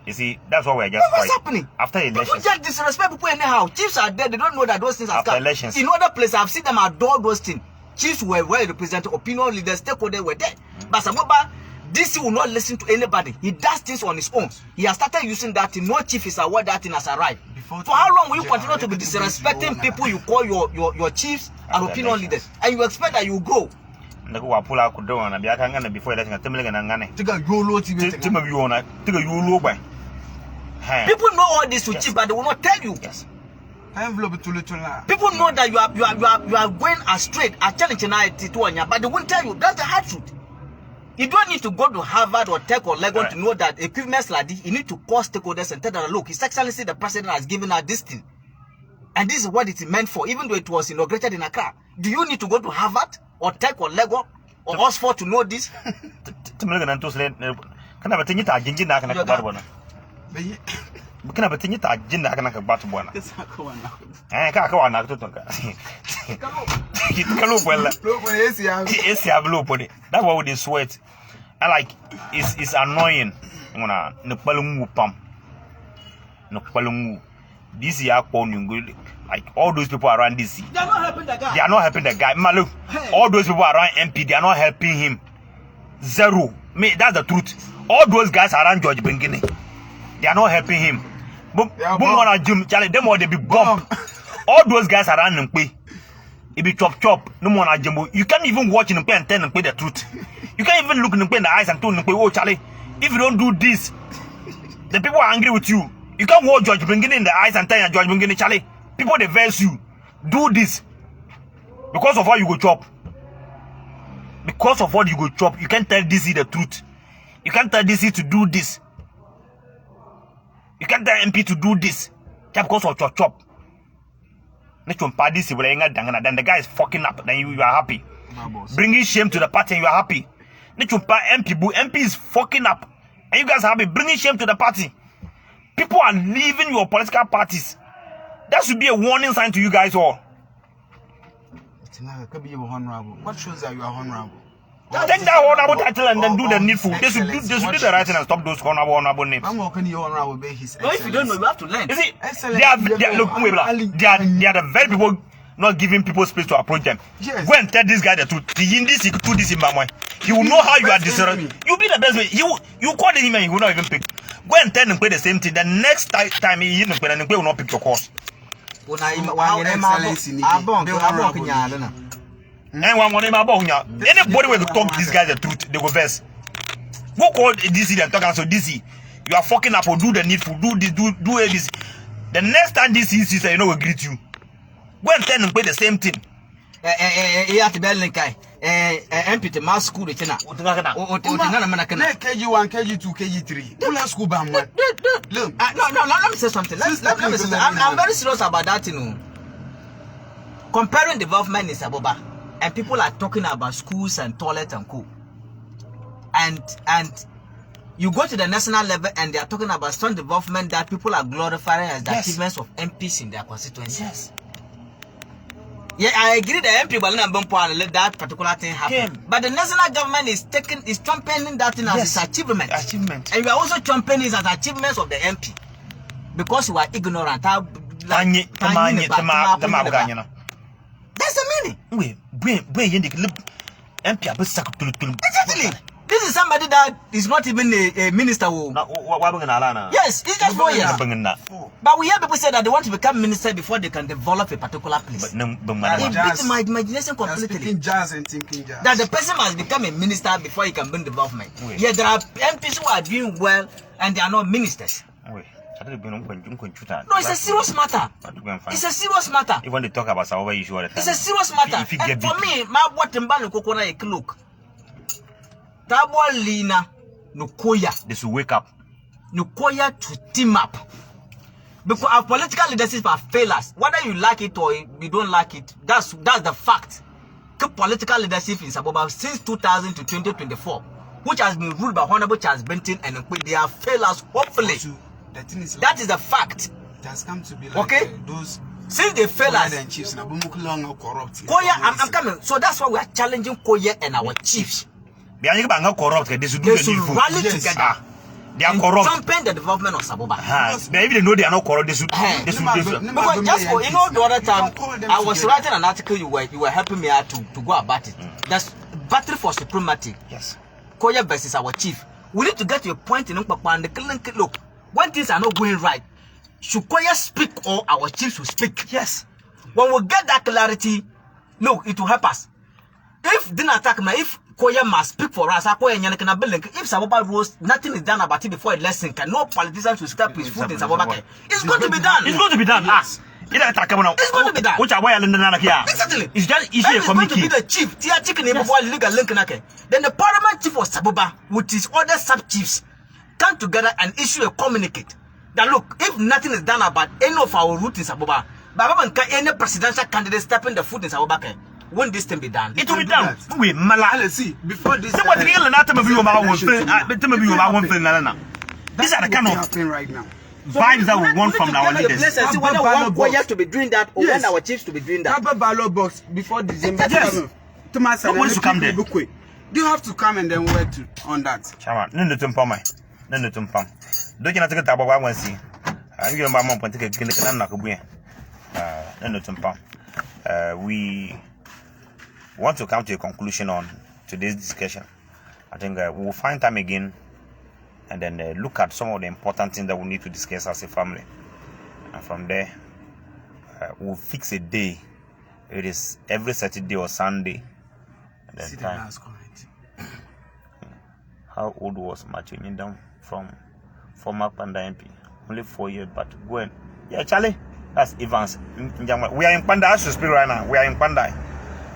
You see, that's what we're just what's happening after elections. People just disrespect people anyhow. Chiefs are dead, they don't know that those things are after elections. In other places, I've seen them adore those things. Chiefs were well represented, opinion leaders, stakeholders were there. But Saboba, DC will not listen to anybody. He does things on his own. He has started using that thing. No chief is aware that thing has arrived. For how long will you continue to be disrespecting people you call your chiefs and opinion leaders? And you expect that you grow? People know all this to chief, but they will not tell you. Yes. People know that you are going astray, but they won't tell you. That's the hard truth. You don't need to go to Harvard or Tech or Lagos to know that equipment like this, you need to call stakeholders and tell them, look, His Excellency the President has given us this thing. And this is what it's meant for, even though it was inaugurated in Accra. Do you need to go to Harvard or Tech or Lagos or Oxford to know this? Bukina batinyi ta jinda kana ka batu bwana. Ka wana kutoka. Kitalo kwela. Esi ablo podi. That's why they sweat. And like it's annoying. Ngona nepalungu pam. Nepalungu. This year like all those people around this. They are not helping the guy. They are not helping the guy. Look, all those people around MP, they are not helping him. Zero. Me, that's the truth. All those guys around George Bengini, they are not helping him. Charlie, them all they be bomb. All those guys around him, it be chop. No more jumbo. You can't even watch him and tell him the truth. You can't even look him in the eyes and tell him, oh Charlie, if you don't do this, the people are angry with you. You can't watch George Bengini in the eyes and tell George Bengini, Charlie, People they verse you. Do this. Because of what you go chop. Because of what you go chop. You can't tell DC the truth. You can't tell DC to do this. You can't tell MP to do this. Just because of your chop. Then the guy is fucking up. Then you are happy. Bringing shame to the party and you are happy. MP is fucking up. And you guys are happy. Bringing shame to the party. People are leaving your political parties. That should be a warning sign to you guys all. What shows that you are honorable? Take that honorable title and then do the needful. They should do the right thing and stop those honorable names. I'm working your honorable his. No, if you don't know, you have to learn. You see, they are the very people not giving people space to approach them. Yes. Go and tell this guy the truth. He do this in Bamwai. He will know how you are disrespectful. You be the best way. You call him and he will not even pick. Go and tell him the same thing. The next time he will not pick your course. Anybody will talk this guy the truth, they go verse. Go call DC and talk and so DC, you are fucking up or do the needful, do this, do ABC. The next time DC sees you know will greet you. Go and tell him the same thing. MP to my school, it's not. KG1, KG2, KG3. Pull out school bam. No, let me say something. Let me say I'm very serious about that, you know. Comparing development in saboba, and people are talking about schools and toilets and co. And you go to the national level and they are talking about some development that people are glorifying as the achievements of MPs in their constituencies. Yes. Yeah, I agree the MP will not let that particular thing happen. But the national government is championing that thing as its achievement. And you are also championing it as achievements of the MP. Because you are ignorant. That's the meaning. Exactly. This is somebody that is not even a minister. Yes, it's just 4 years. But we hear people say that they want to become minister before they can develop a particular place. It beats my imagination completely. That the person must become a minister before he can bring development. Yeah, there are MPs who are doing well and they are not ministers. No, it's a serious matter. It's a serious matter. Even they talk about saboba issue all the time. It's a serious matter. And for me, my what mbalo kokona a cloak. Tabo Lina Nukoya. They should wake up. Nukoya to team up. Because our political leadership have failed us. Whether you like it or you don't like it, that's the fact. Political leadership in Saboba since 2000 to 2024, which has been ruled by Honorable Charles Benton and they have failed us hopefully. That is the fact. It has come to be like okay? Those since they fail us, Koya, I'm coming. So that's why we are challenging Koya and our chiefs. They are corrupt. They should rally together. They are corrupt. Champion the development of Saboba. Maybe they know they are not corrupt. They should. Because just for, you know, the other time I was writing an article, you were helping me out to go about it. That's battle for supremacy. Yes. Koya versus our chief. We need to get to a point in Umpapa and the look. When things are not going right, should Koya speak or our chiefs should speak? Yes. When we get that clarity, look, it will help us. If didn't attack me, if Koya must speak for us, if Saboba rules, nothing is done about it before a lesson. No politician should step his foot in Saboba. It's going to be done. It's going to be done. Yes. It's going to be done. Which are why exactly. It's just easy. It's going to be the chief. Then the paramount chief of Saboba, with his other sub chiefs, come together and issue a communicate that look, if nothing is done about any of our route in Saboba, any presidential candidate stepping the foot in Saboba, won't this thing be done? It will be done. We see before this. These are the kind of right now. Vibes that we want from our leaders. See whether one Koya to be doing that or when our chiefs to be doing that. Have a ballot box before December. Yes. Nobody should come there. Do you have to come and then work on that? Chama, no tumpama. No tumpam. Don't you not take a table I want to see? I'm going to my take a kill no tumpam. We want to come to a conclusion on today's discussion. I think we will find time again and then look at some of the important things that we need to discuss as a family. And from there, we'll fix a day. It is every Saturday or Sunday. And then time. How old was Matthew Nyindam from former Panda MP? Only 4 years, but go and yeah, Charlie. That's Evans. We are in Pandai as we speak right now. We are in Pandai.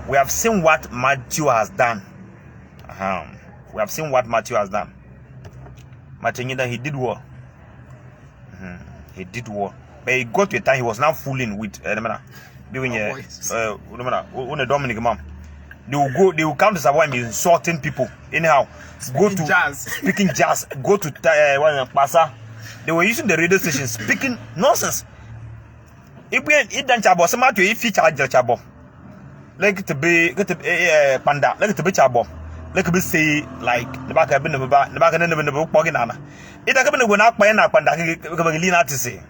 We have seen what Matthew has done. We have seen what Matthew has done. Matthew, he did well. He did well. But he got to a time he was now fooling with doing Dominic mom. They will come to Savoy and be insulting people. Anyhow, go to jazz. Speaking jazz. Go to Pasa. They were using the radio station speaking nonsense. If done chabo, some to if feature chabo. Like to be panda, like to be chabo. Like to be say like the back of the back and the Poginana. It has been when I pay up and I to say.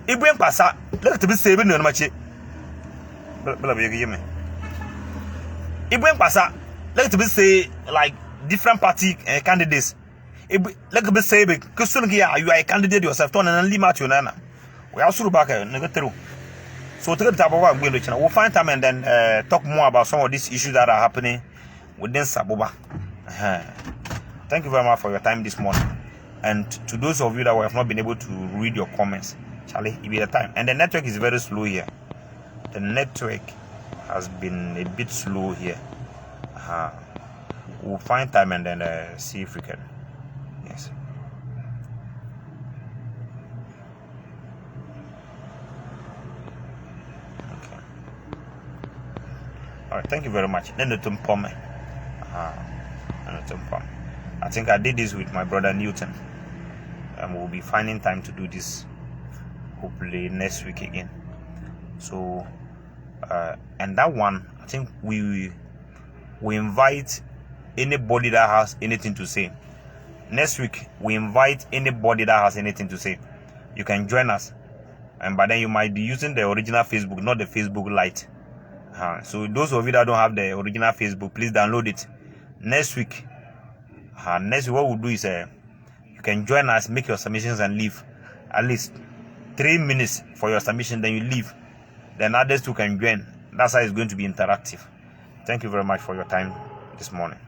If we passa, like to be saving no much. If we passa, like to be say like different party candidates. If like to be say because soon you are a candidate yourself, turn and leave out your nana. We are back through. So to get we'll find time and then talk more about some of these issues that are happening within Saboba. Thank you very much for your time this morning. And to those of you that have not been able to read your comments, Charlie, it be the time. And the network is very slow here. The network has been a bit slow here. We'll find time and then see if we can. Yes. All right, thank you very much. I think I did this with my brother Newton, and we'll be finding time to do this hopefully next week again. So, and that one, I think we invite anybody that has anything to say. Next week, we invite anybody that has anything to say. You can join us, and by then you might be using the original Facebook, not the Facebook Lite. So those of you that don't have the original Facebook, please download it. Next week, what we'll do is you can join us, make your submissions and leave. At least 3 minutes for your submission, then you leave. Then others too can join. That's how it's going to be interactive. Thank you very much for your time this morning.